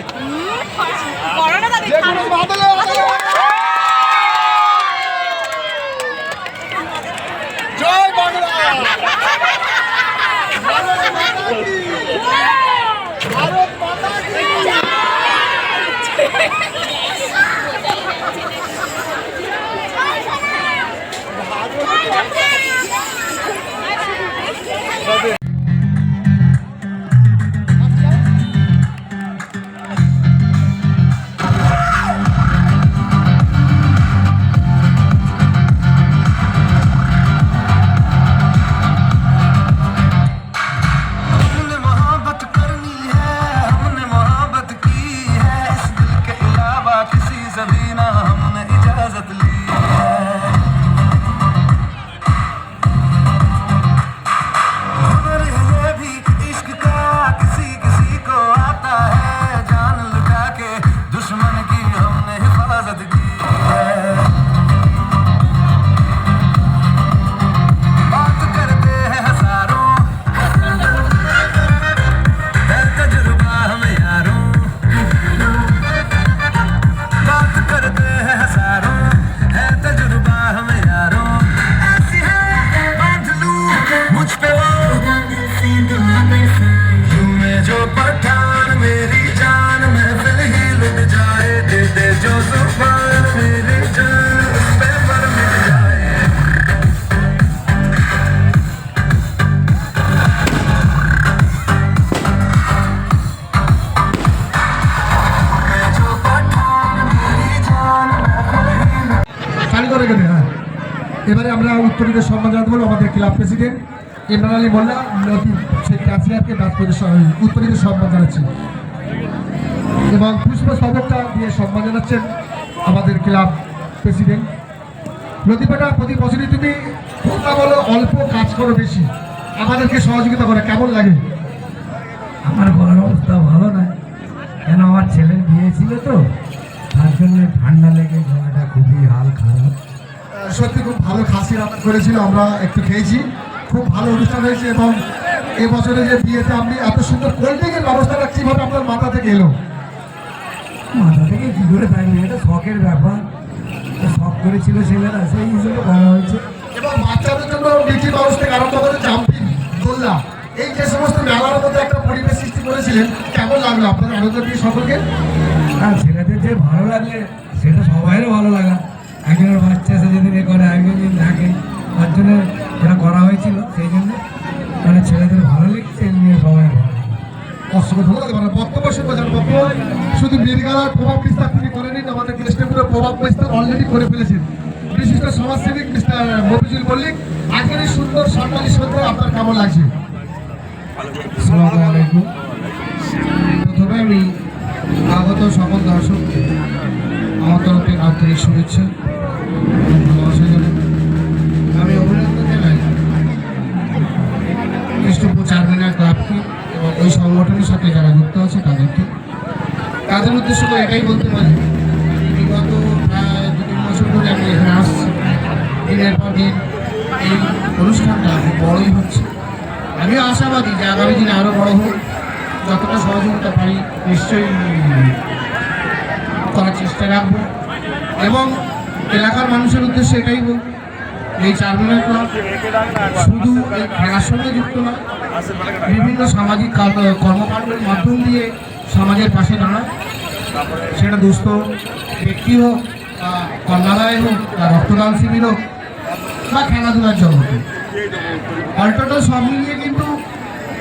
B: এবারে আমরা উত্তরীদের সম্মান জানাতে বলবো আমাদের ক্লাব প্রেসিডেন্ট ইমরান আলী মোল্লা নদী সেই ক্যাসিয়ারকে উত্তরীদের সম্মান জানাচ্ছি এবং পুষ্পস্তবকটা দিয়ে সম্মান জানাচ্ছেন আমাদের ক্লাব প্রেসিডেন্ট। লতিফাটা প্রতি বছরই তুমি তোমরা বলো অল্প কাজ করো বেশি, আমাদেরকে সহযোগিতা করে, কেমন লাগে?
J: আমার গলার অবস্থা ভালো না, কেন আমার ছেলের বিয়ে ছিল তো, তার জন্য ঠান্ডা লেগে গলাটা খুবই হাল খারাপ।
B: সত্যি খুব ভালো খাসি রান্না করেছিল, আমরা একটু খেয়েছি, খুব ভালো অনুষ্ঠান হয়েছে। এবং এবছরে যে বিয়েতে আপনি এত সুন্দর কোল্ড ড্রিঙ্কের ব্যবস্থাটা কীভাবে আপনার মাথা থেকে এলো?
J: মাথা থেকে কী করে থাকবে, এটা শখের ব্যাপার, শখ করেছিল ছেলেরা, সেই হিসেবে করা হয়েছে।
B: এবং বাচ্চাদের জন্য মিকি মাউস থেকে আরম্ভ করে জাম্পিং, দোলনা, এই যে সমস্ত মেলার মধ্যে একটা পরিবেশ সৃষ্টি করেছিলেন, কেমন লাগলো আপনার আনন্দ দিয়ে সকলকে?
J: হ্যাঁ, ছেলেদের যে ভালো লাগলে সেটা সবাইয়েরও ভালো লাগা। একজনের বাচ্চা সে যদি এ করে একজন যদি থাকে, তার জন্য এটা করা হয়েছিল, সেই জন্য মানে ছেলেদের ভালো লেগেছে, নিয়ে সবাই ভালো।
B: অসংখ্য ধন্যবাদ। মানে বক্তব্য শুনবো, যার বক্তব্য শুধু মির্গালার প্রভাব বিস্তার তিনি করেনি, আমাদের কৃষ্ণপুরের প্রভাব বিস্তার অলরেডি করে ফেলেছেন বিশিষ্ট সমাজসেবী মিস্টার মফিজুল মল্লিক। আজকের এই সুন্দর সরকারি সন্ধ্যা আপনার কেমন লাগছে?
J: আসসালামু আলাইকুম। প্রথমে আমি আগত সকল দর্শককে আমার তরফ থেকে আন্তরিক শুভেচ্ছা ভালোবাসা জানাই। আমি অভিনন্দন জানাই কৃষ্ণপুর চারমিনার ক্লাবকে এবং ওই সংগঠনের সাথে যারা যুক্ত আছে তাদেরকে। তাদের উদ্দেশ্য করে এটাই বলতে পারি, বিগত প্রায় 2-3 বছর ধরে আমি এখানে আসছি, দিনের পর দিন এই অনুষ্ঠানটা বড়ই হচ্ছে। আমিও আশাবাদী যে আগামী দিনে আরও বড় হোক, যতটা সহযোগিতা পারি নিশ্চয়ই করার চেষ্টা রাখবো। এবং এলাকার মানুষের উদ্দেশ্যে এটাই বলব, এই চারমিনার ক্লাব শুধু এই খেলার সঙ্গে যুক্ত না, বিভিন্ন সামাজিক কর্মকাণ্ডের মাধ্যম দিয়ে সমাজের পাশে দাঁড়ায়, সেটা দুস্থ ব্যক্তি হোক বা কন্যালয় হোক বা রক্তদান শিবির হোক বা খেলাধুলার জগতে। অল্টোটাল সব মিলিয়ে কিন্তু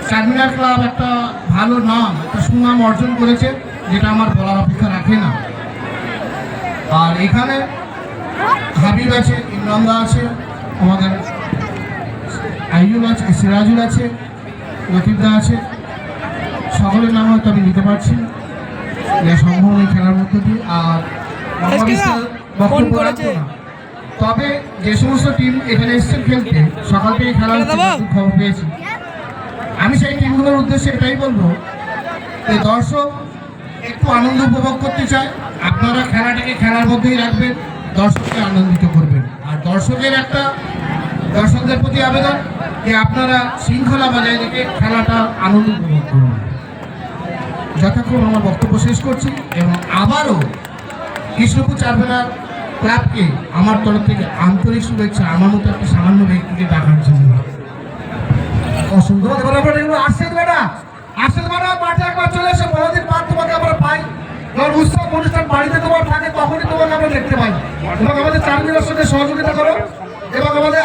J: চারমিনার ক্লাব একটা ভালো নাম, একটা সুনাম অর্জন করেছে, যেটা আমার বলার অপেক্ষা রাখে না। আর এখানে হাবিব আছে, ইমরানদা আছে, আমাদের আইয়ুব আছে, সিরাজুল আছে, লতিফদা আছে, সকলের নাম হয়তো আমি নিতে পারছি যা সম্ভব এই খেলার মধ্যে দিয়ে। আর বক্তব্য রাখবো না, তবে যে সমস্ত টিম এখানে এসছেন খেলতে, সকাল থেকে খেলা খবর পেয়েছি, আমি সেই টিমগুলোর উদ্দেশ্যে এটাই বলবো যে দর্শক একটু আনন্দ উপভোগ করতে চায়, আপনারা খেলাটাকে খেলার মধ্যেই রাখবেন, দর্শককে আনন্দিত করবেন। আর দর্শকদের প্রতি আবেদন যে আপনারা শৃঙ্খলা বজায় রেখে খেলাটা আনন্দ উপভোগ করুন। যথাক্রম আমার বক্তব্য শেষ করছি এবং আবারও কৃষ্ণপুর চারমিনার ক্লাবকে আমার তরফ থেকে আন্তরিক শুভেচ্ছা, আমার মতো একটা সামান্য ব্যক্তিকে ডাকার জন্য।
B: অসংখ্য মাঠে একবার চলে এসে বহুদিন বাদ তোমাকে আমরা পাই, যখন উৎসব অনুষ্ঠান বাড়িতে তোমার থাকে তখনই তোমাকে আমরা দেখতে পাই। এবং আমাদের চারমিনার সঙ্গে সহযোগিতা করো এবং আমাদের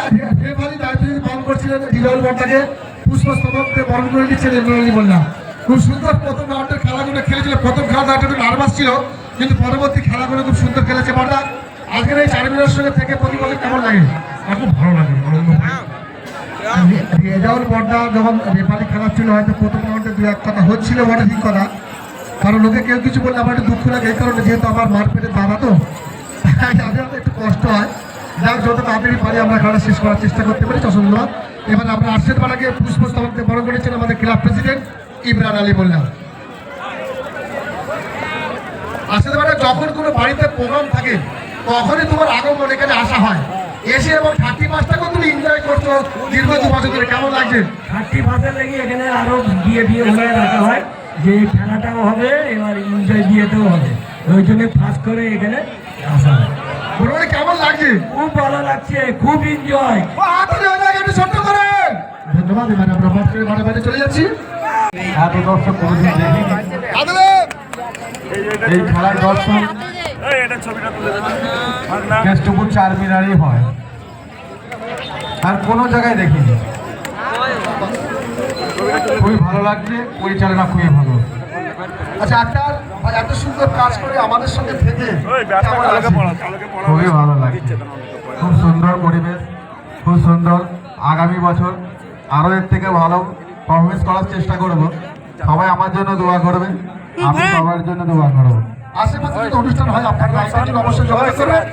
B: দায়িত্ব পালন করছিলেন ডিলাউল বর্তাকে পুষ্পস্তবককে বরণ করে দিচ্ছেন ইমরান আলী মোল্লা। খুব সুন্দর প্রথম রাউন্ডের খেলাগুলো খেলেছিল, প্রথম খেলাটা একটু নার্ভাস ছিল, কিন্তু পরবর্তী খেলাগুলো খুব সুন্দর খেলেছে বর্তা। আজকের এই চারমিনার সঙ্গে থেকে প্রতি বছর কেমন লাগে? আমার খুব ভালো লাগে। রেজাউল বর্দা যখন রেফারি খেলাচ্ছিল, হয়তো প্রথম রাউন্ডে 2-1 কথা হচ্ছিল, বড় ঠিক কথা, কারণ লোকে কেউ কিছু বললে আমার একটু দুঃখ লাগে, এই কারণে যেহেতু আমার মারপেটের দাদা তো একটু কষ্ট হয়। যাক, যত তাড়াতাড়ি পারি আমরা খেলা শেষ করার চেষ্টা করতে পারি। ধন্যবাদ। এবার আমরা আর্শেদ পাড়াকে পুষ্পস্তবককে বড় করেছেন আমাদের ক্লাব প্রেসিডেন্ট ইমরান আলী মোল্লা। আর্শেদ পাড়া যখন কোনো বাড়িতে প্রোগ্রাম থাকে তখনই তোমার আগমন এখানে আসা হয়, এসে এবং 30-5টাকে তুমি এনজয় করছো দীর্ঘ 2 বছর ধরে, কেমন লাগছে?
J: 30 লেগে এখানে আরো বিয়ে হয়ে রাখা হয়, যে খেলাটাও হবে এবার এনজয় বিয়েতেও হবে, ওই জন্য ফার্স্ট করে এখানে আসা হয়।
B: কেমন লাগছে?
J: খুব ভালো লাগছে, খুব এনজয়।
B: ধন্যবাদ। এবার আমরা বাইরে চলে যাচ্ছি।
F: এত দর্শক কোনোদিন দেখিনি, এই খেলার দর্শক কৃষ্ণপুর চারমিনারই হয়, আর কোনো জায়গায় দেখিনি। খুবই ভালো লাগছে, পরিচালনা খুবই ভালো।
B: আচ্ছা, আক্তার এত সুন্দর কাজ করে আমাদের সঙ্গে থেকে
F: খুবই ভালো লাগছে, খুব সুন্দর পরিবেশ। খুব সুন্দর। আগামী বছর আরও এর থেকে ভালো পারফরমেন্স করার চেষ্টা করব। সবাই আমার জন্য দোয়া করবেন, আমি সবার জন্য দোয়া করব।
B: আশেপাশে যদি অনুষ্ঠান হয় আপনারা অবশ্যই যোগাযোগ করবেন।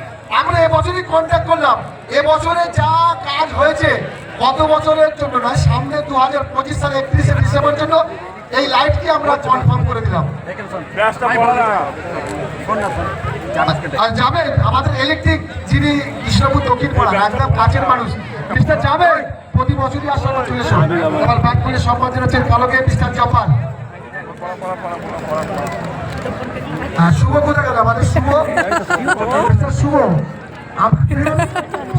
B: আমরা এবছরই কন্ট্যাক্ট করলাম, এবছরে যা কাজ হয়েছে গত বছরের জন্য নয়, সামনে 2025 সালে 31শে ডিসেম্বর জন্য এই লাইটকে আমরা কনফার্ম করে দিলাম। আর যাবেন আমাদের ইলেকট্রিক, যিনি কৃষ্ণপুর দক্ষিণ পাড়া একদম কাছের মানুষ, মিস্টার যাবেন প্রতি বছরই আসলে চলে এসো। আমার ব্যাক করে সম্পাদন হচ্ছে কালকে মিস্টার জাপান। শুভ কোথায় গেল আমাদের শুভ? শুভ আমাদের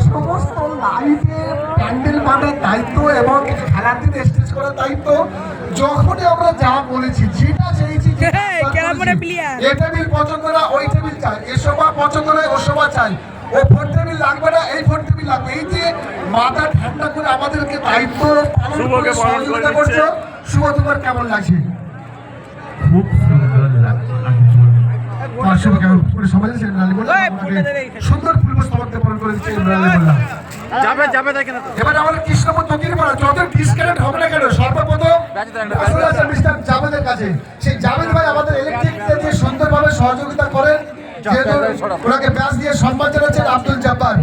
B: সমস্ত লাইটে প্যান্ডেল বাঁধার দায়িত্ব এবং খেলার দিনে স্টেজ করার দায়িত্ব। যখনই আমরা যা বলেছি, যেটা চেয়েছি, এ টেবিল পছন্দ না ওই টেবিল চাই, এ সোফা পছন্দ না ও সোফা চাই, ও 4 টেবিল লাগবে না এই 4 টেবিল লাগবে। এই যে মাথা ঠান্ডা করে আমাদেরকে দায়িত্ব পালন করে সহযোগিতা করছো, শুভ তোমার কেমন লাগছে?
F: খুব সুন্দর লাগছে।
B: সুন্দর পূর্বস্তবক বরণ করে দিচ্ছে। এবার আমাদের কৃষ্ণপুর দক্ষিণ পাড়া যত ডিসকানেক্ট হবে না কেন, সর্বপ্রথম মিস্টার জাভেদের কাছে। সেই জাভেদ ভাই আমাদের ইলেকট্রিককে যে সুন্দরভাবে সহযোগিতা করেন, যেহেতু ওনাকে ব্যাস দিয়ে সম্মান জানাচ্ছেন আব্দুল জব্বার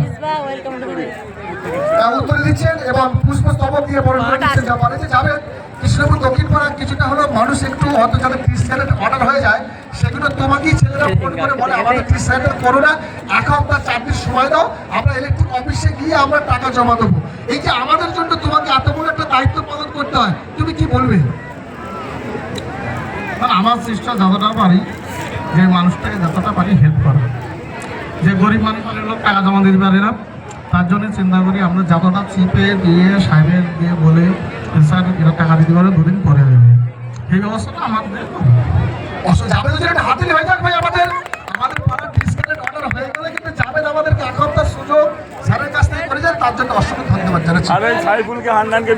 B: উত্তর দিচ্ছেন এবং পুষ্পস্তবক দিয়ে বরণ করে দিচ্ছেন জাপান। জাভেদ, কৃষ্ণপুর দক্ষিণ পাড়া কিছুটা হলো মানুষ একটু হয়তো যাদের ক্রিস্টানের অর্ডার হয়ে যায়, সেগুলো তোমাকেই ছেলেরা ফোন করে বলে আমাদের ক্রিস্টানের করো না, 1 সপ্তাহ 4 দিন সময় দাও, আমরা ইলেকট্রিক অফিসে গিয়ে আমরা টাকা জমা দেবো। এই যে আমাদের জন্য তোমাকে এত বড় একটা দায়িত্ব পালন করতে হয়, তুমি কি বলবে?
F: আমার চেষ্টা যতটা পারি, যে মানুষটাকে যতটা পারি হেল্প করা, যে গরিব মানুষের লোক টাকা জমা দিতে পারে না, তার জন্য চিন্তা করি আমরা যতটা চিপে দিয়ে সাহেবের দিয়ে বলে স্যার এরা টাকা দিতে পারে 2 দিন পরে দেবে, এই ব্যবস্থাটা আমাদের
B: জাভেদ একটা হাতিল হয়ে যাক ভাই। আমাদের পাড়ার ডিসকানেক্ট অর্ডার হয়ে গেলে কিন্তু জাভেদ আমাদেরকে 1 সপ্তাহ সুযোগ স্যারের কাছ থেকে করে যায়, তার জন্য অসংখ্য ধন্যবাদ জানাচ্ছি।
E: সাইফুলকে হান্নানকে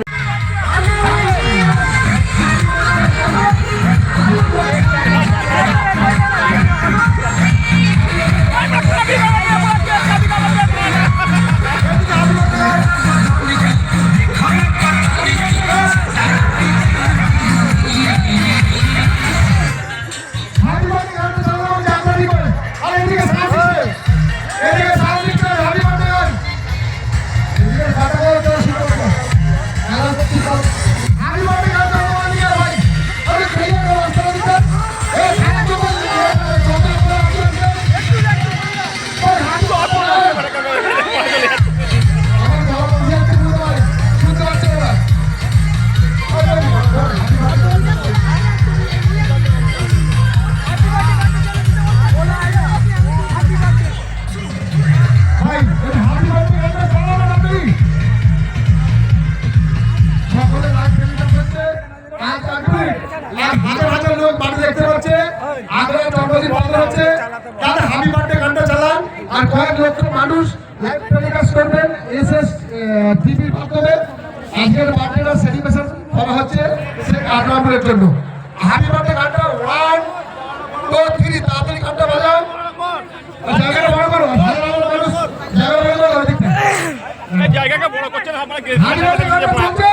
B: আর কয়েক লক্ষ মানুষ লাইভ টেলিকাস্ট করবেন এসএস টিভির মাধ্যমে। আজকের বার্থডে সেলিব্রেশন করা হচ্ছে সেই 8 নম্বরের জন্য। হ্যাপি বার্থডে গানটা 1 2 3 তাড়াতাড়ি গানটা বাজাও, জায়গাটা বড় করো, মানুষ জায়গা বড় করো, ওদিকে
E: জায়গাকে বড় করছে না, আমরা
B: হ্যাপি বার্থডে গানটা চলছে,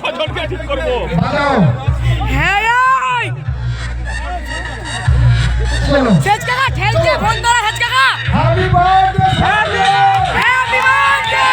E: ওজনকে ঠিক করব,
B: বাজাও। হ্যাঁ চলো
C: সেজ কাকা ঠেলছে ফোন ধরা সেজ কাকা
B: হ্যাপি বার্থডে
C: হ্যাপি বার্থডে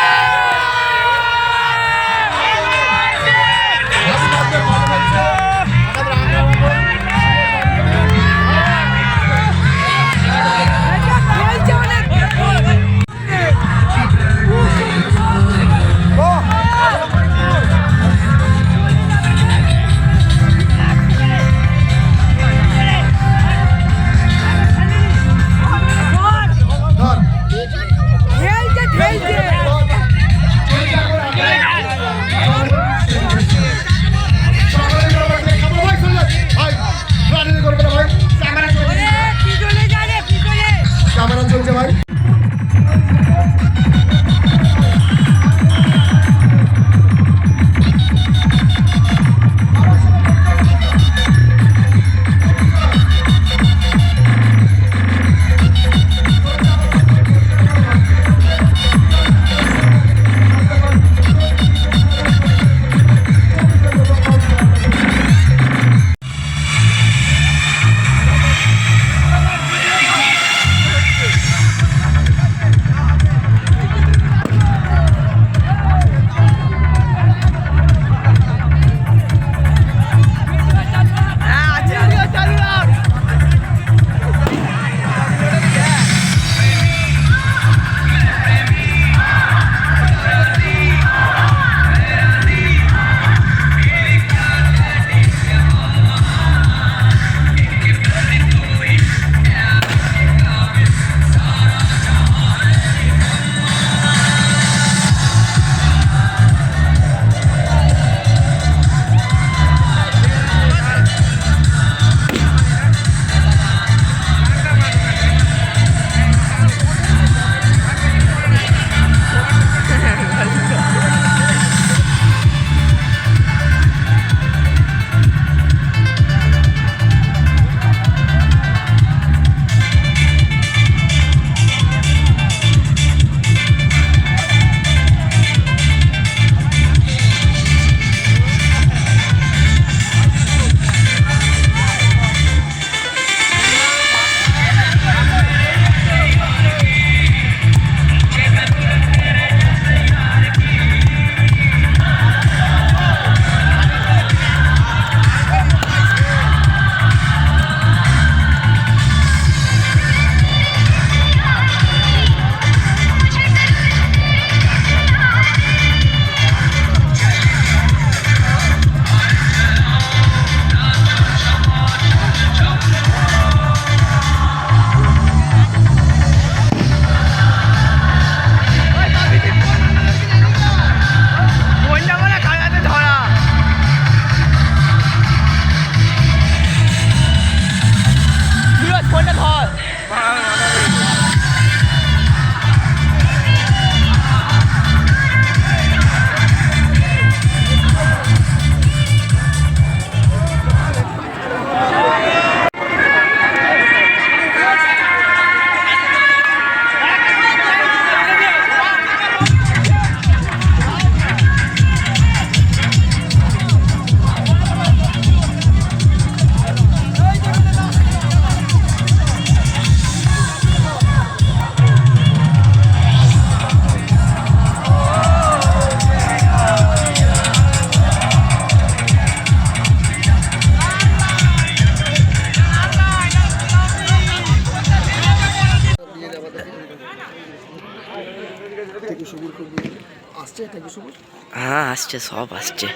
B: আসছে এটা কি সবুজ?
K: হ্যাঁ আসছে, সব আসছে।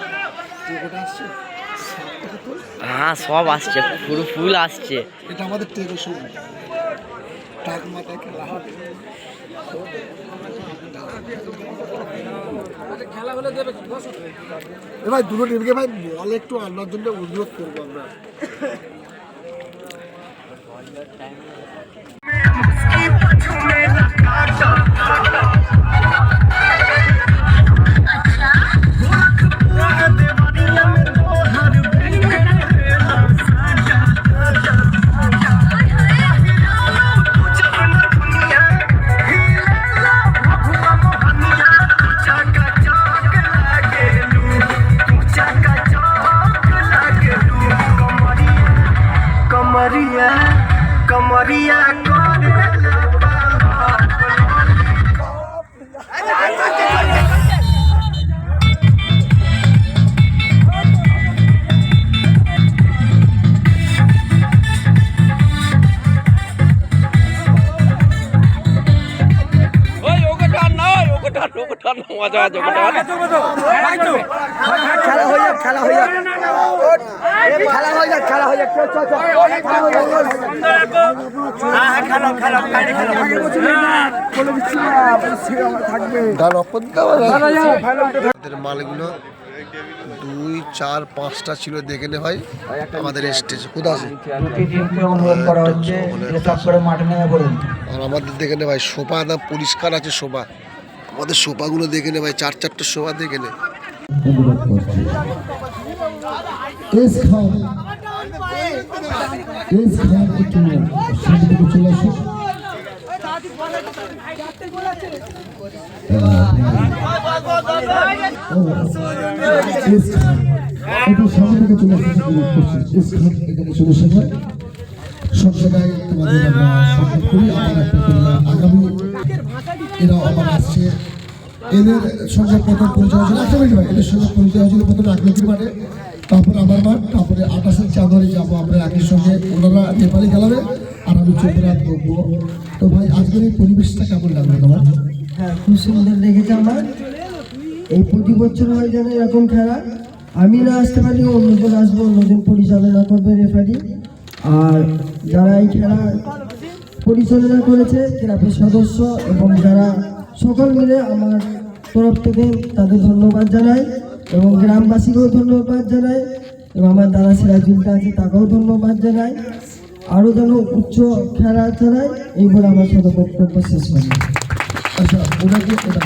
B: টেকোটা আসছে, সাপটাকে তোল।
K: হ্যাঁ সব আসছে, পুরো ফুল আসছে।
B: এটা আমাদের টেকো সবুজ। টাক মাথায় খেলা হবে। ভাই দুটো টিমকে ভাই বল একটু আনার জন্য অনুরোধ করবো আমরা। মালগুলো 2, 4, 5টা ছিল দেখে নে ভাই আমাদের স্টেজে কোথা আছে আর আমাদের দেখে নে ভাই সোফা একদম পরিষ্কার আছে। সোফা আমাদের সোফাগুলো দেখে নে ভাই, 4-4টে সোফা দেখে নে। সব জায়গায় তোমাদের আমরা সম্মান করি। আগামী এরা আবার আসছে, এদের সঙ্গে প্রথম পরিচয় হয়েছিল একটা মিনিট ভাই, এদের সঙ্গে পরিচয় হয়েছিল প্রথমে আকৃতির মাঠে, তারপরে আমার মাঠ, তারপরে 28 জানুয়ারি যাবো আমরা একই সঙ্গে। ওনারা নেপালি খেলাবে আর আমি 14 রাত বলবো। তো ভাই আজকের এই পরিবেশটা কেমন লাগলো তোমার?
L: হ্যাঁ খুব সুন্দর লেগেছে আমার। এই প্রতি বছর হয় যেন এরকম খেলা, আমি না আসতে পারি অন্যজন আসবো, অন্যজন পরিচালনা করবে রেফারি। আর যারা এই খেলা পরিচালনা করেছে ক্লাবের সদস্য এবং যারা সকল মিলে আমার তরফ থেকে তাদের ধন্যবাদ জানাই এবং গ্রামবাসীকেও ধন্যবাদ জানাই এবং আমার দাদা সিরাজুলটা আছে তাকেও ধন্যবাদ জানাই। আরও যেন উচ্চ খেলা চালায় এই বলে আমার সাথে বক্তব্য শেষ করি।
B: আচ্ছা ওনাকে এটা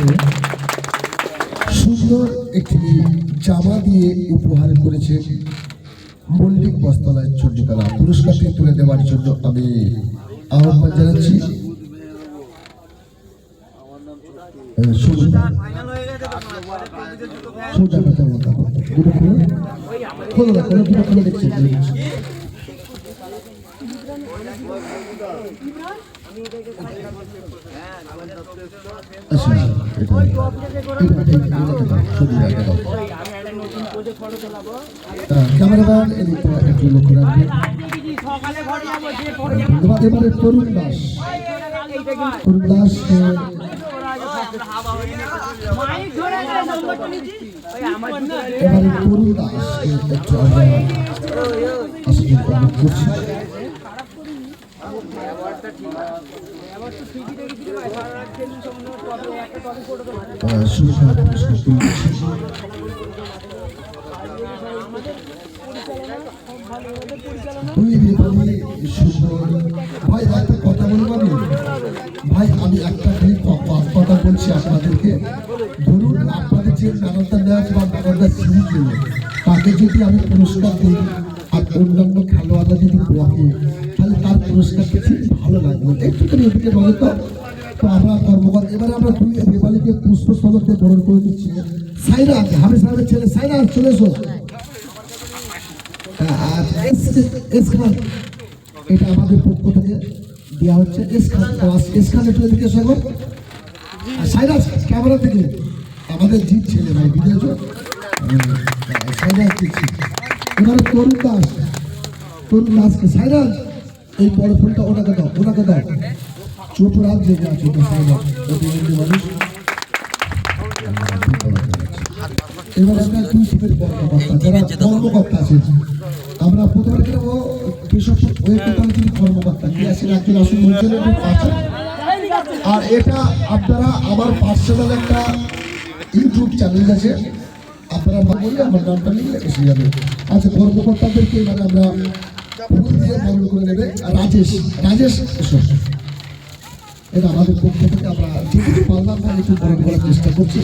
B: সুন্দর একটি জামা দিয়ে উপহার করেছে মল্লিক বস্তালয় চণ্ডীতলা। পুরস্কারটি তুলে দেওয়ার জন্য আমি আহ্বান জানাচ্ছি। দেখছি ক্যামেরাম্যান এদিকে একটু লক্ষ্য রাখবেন। ধন্যবাদ। এবারে তরুণ দাস, তরুণ দাস এবারে তরুণ দাস একটু আমরা আসলে করছি। ভাই একটা কথা বলবো আমি, ভাই আমি একটা কথা বলছি আপনাদেরকে। ধরুন আপনাদের যে ম্যানটা ম্যাচ বা ম্যানটা সিরিজ হলো তাকে যদি আমি পুরস্কার দিই আর অন্যান্য খেলোয়াড়রা যদি বকে তাহলে তার পুরস্কারটা ঠিক ভালো লাগবে। একটুখানি এদিকে বলে তো আমরা কর্মকর্তা এবারে আমরা দুই রেপালিকে পুষ্পস্তবককে বরণ করে দিচ্ছি। সাইরা হামিদ সাহেবের ছেলে সাইরা চলে এসো। আর এস খান এটা আমাদের পক্ষ থেকে দেওয়া হচ্ছে। এস খান একটু এদিকে এসো। সাইরা ক্যামেরা থেকে আমাদের জিত ছেলে ভাই বুঝেছ। সাইরা দিচ্ছি এবারে তরুণ দাসকে সাইরা এই বড় ফুলটা ওনাকে দাও, ওনাকে দাও। চুপ রাত জেগে আছে সাইরা মানুষ।
J: এবার আমরা দুই টিমের কর্মকর্তা আছেন। আমরা প্রথমে দেবো কৃষক কর্মকর্তা কি আছেন, একজন আসুন মঞ্চের পাশে। আর এটা আপনারা আমার পার্সোনাল একটা ইউটিউব চ্যানেল আছে, আপনারা বললে আমার নামটা লিখলে এসে যাবে। আচ্ছা, কর্মকর্তাদেরকে এবারে আমরা ফুল দিয়ে বরণ করে নেবে। রাজেশ এসো, এটা আমাদের পক্ষ থেকে আমরা যেটুকু পারলাম না একটু বরণ করার চেষ্টা করছি।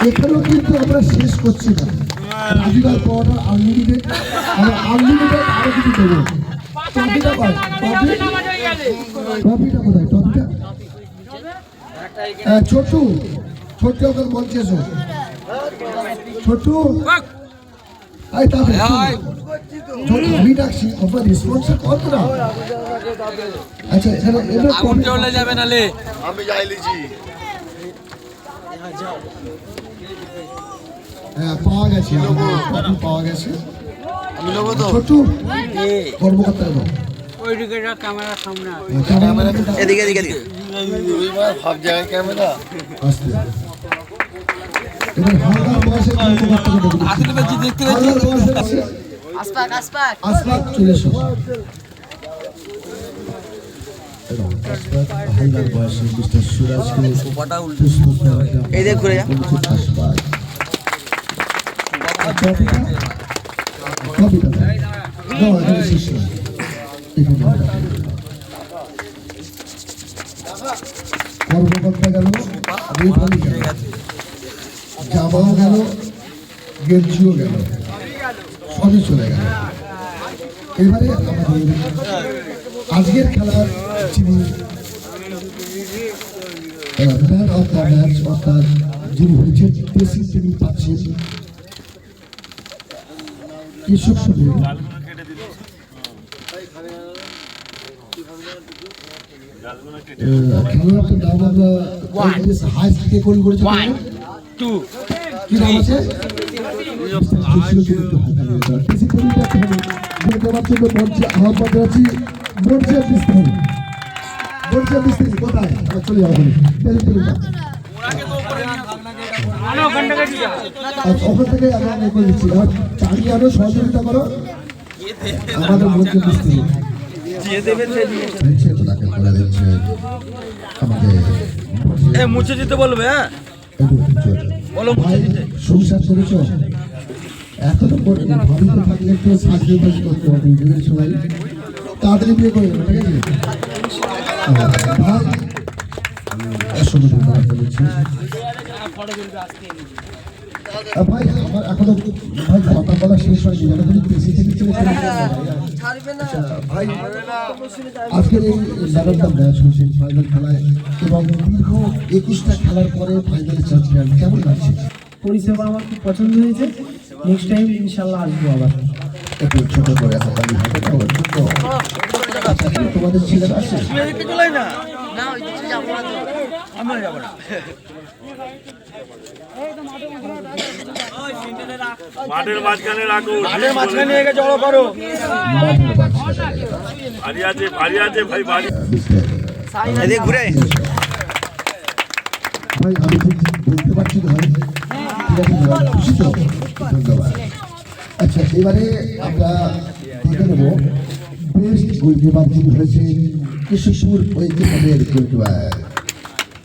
J: এখানেও কিন্তু আমরা শেষ করছি না, রাজুদার পাওয়াটা আনলিমিটেড, আমরা আনলিমিটেড আরো কিছু দেবো। ট্রফিটা পাই, ট্রফিটা কোথায়? ট্রফিটা ছোট্টু ওখানে মঞ্চে এসো। ছোট্টু আই তাহলে আমি ডাকছি, আপনার রেসপন্স কত না? আচ্ছা, এখানে চলে যাবে নালে আমি যাই লিছি। হ্যাঁ, পাওয়া গেছে, পাওয়া গেছে। আমি নেবো তো ছোট্টু কর্মকর্তা নেবো।
C: ওইদিকে ক্যামেরার সামনে
K: এদিকে
J: সব জায়গায় ক্যামেরা আসতে। এবার হালদার বয়সের কর্মকর্তাকে দেখতে পাচ্ছি। আসপাক চলে এসো। হালদার বয়সের মিস্টার সুরাজকে
K: এই দেখ ঘুরে যা।
J: কর্মকর্তা গেল, জামাও গেল, গেঞ্জিও গেল, সবই চলে গেল। এবারে আমাদের আজকের খেলার যিনি ম্যান অফ দ্য ম্যাচ অর্থাৎ যিনি হয়েছেন প্রেসিং তিনি পাচ্ছেন কৃষক সুধীর। খেলার নাম আমরা হাই থেকে গোল করেছি। কি নাম আছে? মঞ্চে আহ্বান জানাচ্ছি। মঞ্চের মিস্ত্রি কোথায়? চলে যাবো ওখান থেকে আমরা করে দিচ্ছি। চালিয়ে আরো সহযোগিতা করো আমাদের মঞ্চের মিস্ত্রি।
K: মুছে দিতে বলবে। হ্যাঁ,
J: সংসার করেছ এতটা করে ভাবিতে থাকলে একটু সাহায্য করতে হবে সবাই, তাড়াতাড়ি বিয়ে করে ঠিক আছে? ভাই ভাই আমার এখনো ভাই কথা বলা শেষ হয়নি, বেশি থেকে চলে ভাই। আজকের এই ম্যান অফ দ্য ম্যাচ হয়েছে ফাইনাল খেলায় এবং দীর্ঘ 21টা খেলার পরে ফাইনালে চ্যাম্পিয়ন। কেমন লাগছে?
L: পরিষেবা আমার খুব পছন্দ হয়েছে, নেক্সট টাইম ইনশাল্লাহ আসবো আবার।
J: একটু ছোট করে হাতালি তোমাদের ছেলেরা আছে?
E: মাঠের মাঝখানে রাখো,
K: মাঠের মাঝখানে নিয়ে গিয়ে জড়ো করো।
E: ভারী আছে ভাই, ভারী।
K: এদিকে ঘুরে
J: ভাই আমি ঠিক বলতে পারছি না ভাই, খুশি তো? ধন্যবাদ। আচ্ছা, এবারে আমরা দেখে নেব বেস্ট গোলকিপার যিনি হয়েছে কেশবপুর ঐক্যবাদের গোলকিপার।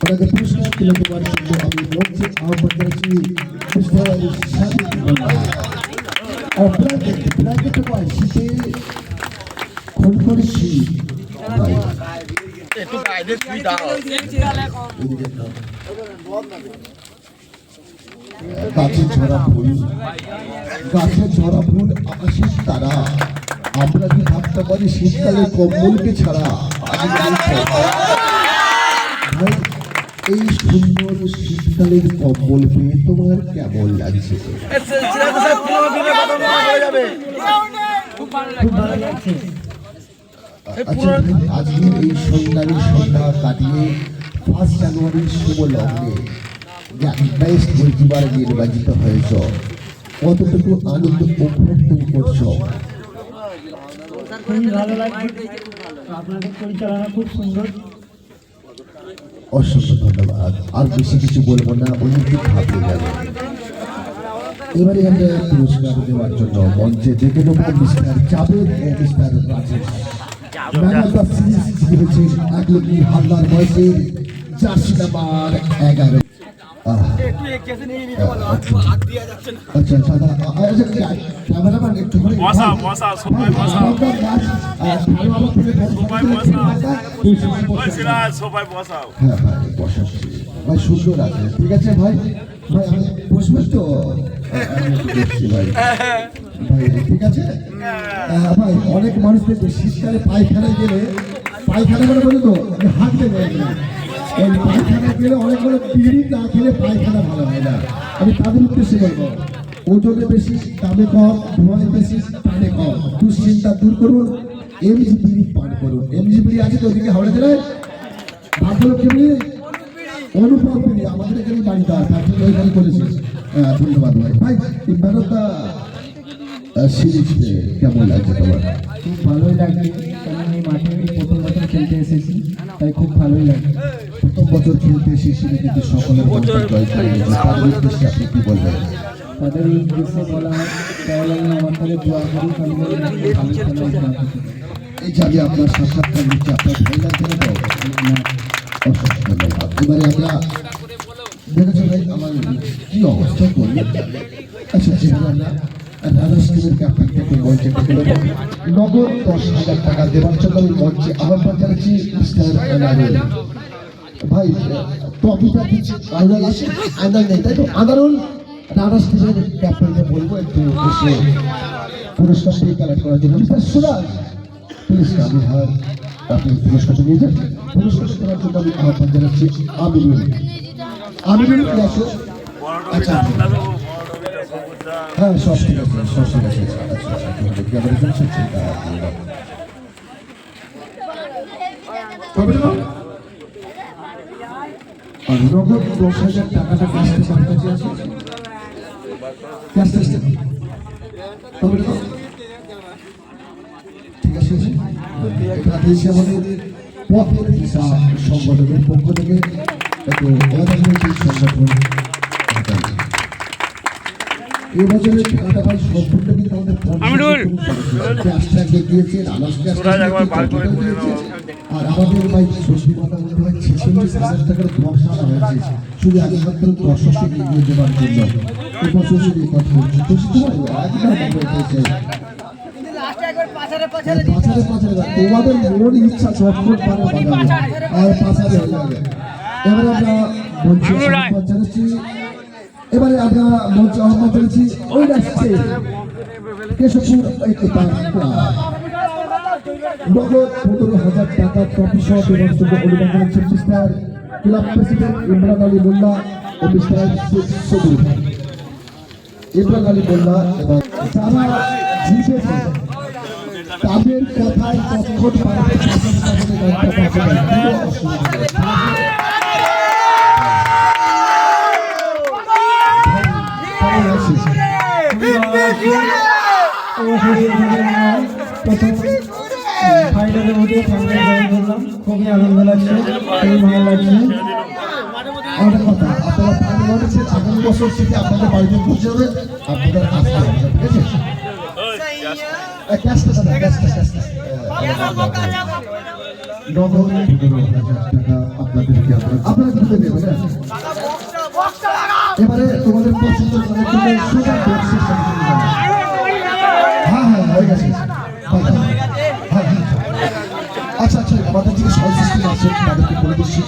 J: ওনাকে পুরস্কার তুলে দেওয়ার জন্য আমি মঞ্চে আহ্বান জানাচ্ছি ব্র্যাকেট পায় শীতে খনখনে শীত ভাই
K: একটু বাইরে তুই দাও।
J: গাছের ঝরা ফুল আকাশের তারা, আমরা কি ভাবতে পারি শীতকালে কম্বলকে ছাড়া? এই সুন্দর শীতকালের কম্বল পেয়ে তোমার কেমন লাগছে? আজকের এই সন্ধ্যারী সন্ধ্যা কাটিয়ে 1 জানুয়ারির শুভ লগ্নে বেস্ট গোলকিপার নির্বাচিত হয়েছ, কতটুকু আনন্দ উপভোগ তুমি করছো?
L: খুবই ভালো লাগছে, আপনাদের পরিচালনা খুব সুন্দর,
F: অসংখ্য ধন্যবাদ। আর বেশি কিছু বলবো না, উনি কি ভাবতে যাবে। এবারে আমরা পুরস্কার দেওয়ার জন্য মঞ্চে ডেকে নেব মিস্টার জাভেদ ও mister Rajesh. Man of the series জিতেছেন একলব্য হালদার বয়সের জার্সি নাম্বার 11। আচ্ছা দাদা, ক্যামেরাম্যান একটু করে হ্যাঁ ভাই বসাচ্ছি ভাই, সুন্দর আছে, ঠিক আছে ভাই। ভাই আমি বসবেন তো? দেখছি ভাই, ভাই ঠিক আছে ভাই। অনেক মানুষ দেখবে শীতকালে পায়খানায় গেলে, পায়খানা করে বলে তো হাঁটতে যায় না, এই পায়খানা গেলে অনেকগুলো বিড়ি না খেলে পায়খানা ভালো হয় না। আমি তাদের উদ্দেশ্যে বলবো, ওজনে বেশি, দামে কম, ধোঁয়ায় বেশি, টানে কম। দুশ্চিন্তা দূর করুন, এমজি বিড়ি পান করুন। এমজি বিড়ি আছে তো ওদিকে হাওড়া জেলায়, ভাগ্যলক্ষ্মী বিড়ি, অনুপম বিড়ি আমাদের এখানে বাড়িতে তার ওইখানে করেছে। ধন্যবাদ ভাই। ভাই ভারতটা সিরিজ কেমন লাগছে তোমার?
L: খুব ভালোই লাগে, কারণ এই মাঠে আমি প্রথম বছর খেলতে এসেছি, তাই খুব ভালোই লাগে।
F: প্রথম বছর খেলতে এসেছি কিন্তু সকলের মনটা জয় করে নিয়েছে। তাদের উদ্দেশ্যে আপনি কি বলবেন?
L: তাদের উদ্দেশ্যে বলা হয়, তাহলে আমি আমার কাছে দোয়া করি, কারণ ভালো খেলা।
F: এই যে আমি আপনার সাক্ষাৎকার নিচ্ছি, আপনার ভালো লাগছে না তো? অসংখ্য ধন্যবাদ। এবারে আমরা দেখেছি ভাই আমার কি অবস্থা করলেন। আচ্ছা যেভাবে আমরা রাজা স্টিমেরকে আপনাকে একটু মঞ্চে ডেকে নেব। নগদ 10,000 টাকা দেওয়ার জন্য আমি মঞ্চে আহ্বান জানাচ্ছি মিস্টার আনারুল ভাই। ট্রফিটা কিছু আইনাল আছে, আইনাল নেই তাই তো? আনারুল রাজা স্টিমের ক্যাপ্টেনকে বলবো একটু এসে পুরস্কারটি কালেক্ট করার জন্য। মিস্টার সুরাজ প্লিজ আমি হার আপনি পুরস্কারটা নিয়ে যান। পুরস্কার দেওয়ার জন্য আমি আহ্বান জানাচ্ছি আমিরুল। আমিরুল কি আছে? আচ্ছা হ্যাঁ সব ঠিক আছে, সব ঠিক আছে। আচ্ছা আচ্ছা ক্যামেরা জন্য সব ঠিক আছে। আর নগদ 10,000 টাকাটা ক্যাশে আমার কাছে আছে, ক্যাশ আছে তবে ঠিক আছে। এটা দিয়েছে আমাদের পথের দিশা সংগঠনের পক্ষ থেকে একটু অরাজনৈতিক সংগঠন। এবছরের খেলাটা ভাই সম্পূর্ণ কিন্তু আমাদের ক্যাশট্যাগে দিয়েছে, দিয়েছে। আর আমাদের ভাই ষষ্ঠী মাতা মনে হয় 46,000 টাকার বক্স আনা হয়েছে শুধু একমাত্র দর্শককে এগিয়ে দেওয়ার জন্য। এবছর শুধু কথা বলছি তোমাদের মন ইচ্ছা চটপট পারে আর পাশারে হয়ে যাবে। এবারে আমরা মঞ্চে আহ্বান জানাচ্ছি, এবারে আমরা মঞ্চে আহ্বান জানাচ্ছি ওই আসছে কেশবপুর ঐক্যতান ক্লাব। নগদ 15,000 টাকা ট্রফি সহ দেওয়ার জন্য অনুদান জানাচ্ছেন mister club president Imran Ali Molla ও মিস্টার সবুর ইমরান আলী মোল্লা। এবং যারা জিতেছে তাদের কথায় কখন
L: ফাইনালের মধ্যে ফাইনাল জয়েন করলাম, খুবই আনন্দ লাগছে, খুবই ভালো লাগছে।
F: অনেক কথা আপনারা ফাইনাল হয়েছে, আগামী বছর থেকে আপনাদের বাড়িতে পৌঁছে যাবে, আপনাদের আসতে হবে, ঠিক আছে? ক্যাশটা নগদ 15,000 টাকা আপনাদেরকে আপনারা দিতে দেবেন। এবারে তোমাদের পছন্দ করার জন্য সোজা বক্সের সাথে হ্যাঁ হয়ে গেছে। আচ্ছা আচ্ছা আমাদের থেকে সহযোগী আছে তাদেরকে বলে দিচ্ছি।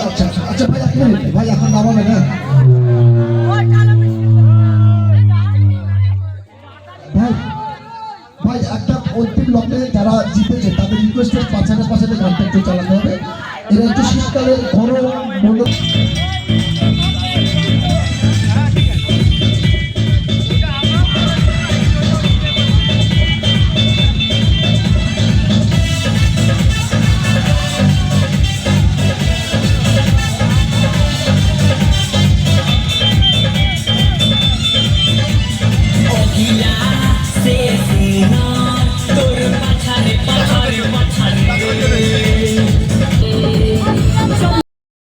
F: আচ্ছা আচ্ছা আচ্ছা ভাই এক মিনিট ভাই, এখন নামাবে না ভাই। ভাই একটা অন্তিম লগ্নে যারা জিতেছে তাদের রিকোয়েস্টের পাঁচাতে গানটা একটু চালাতে হবে। এরা একটু শীতকালে গরম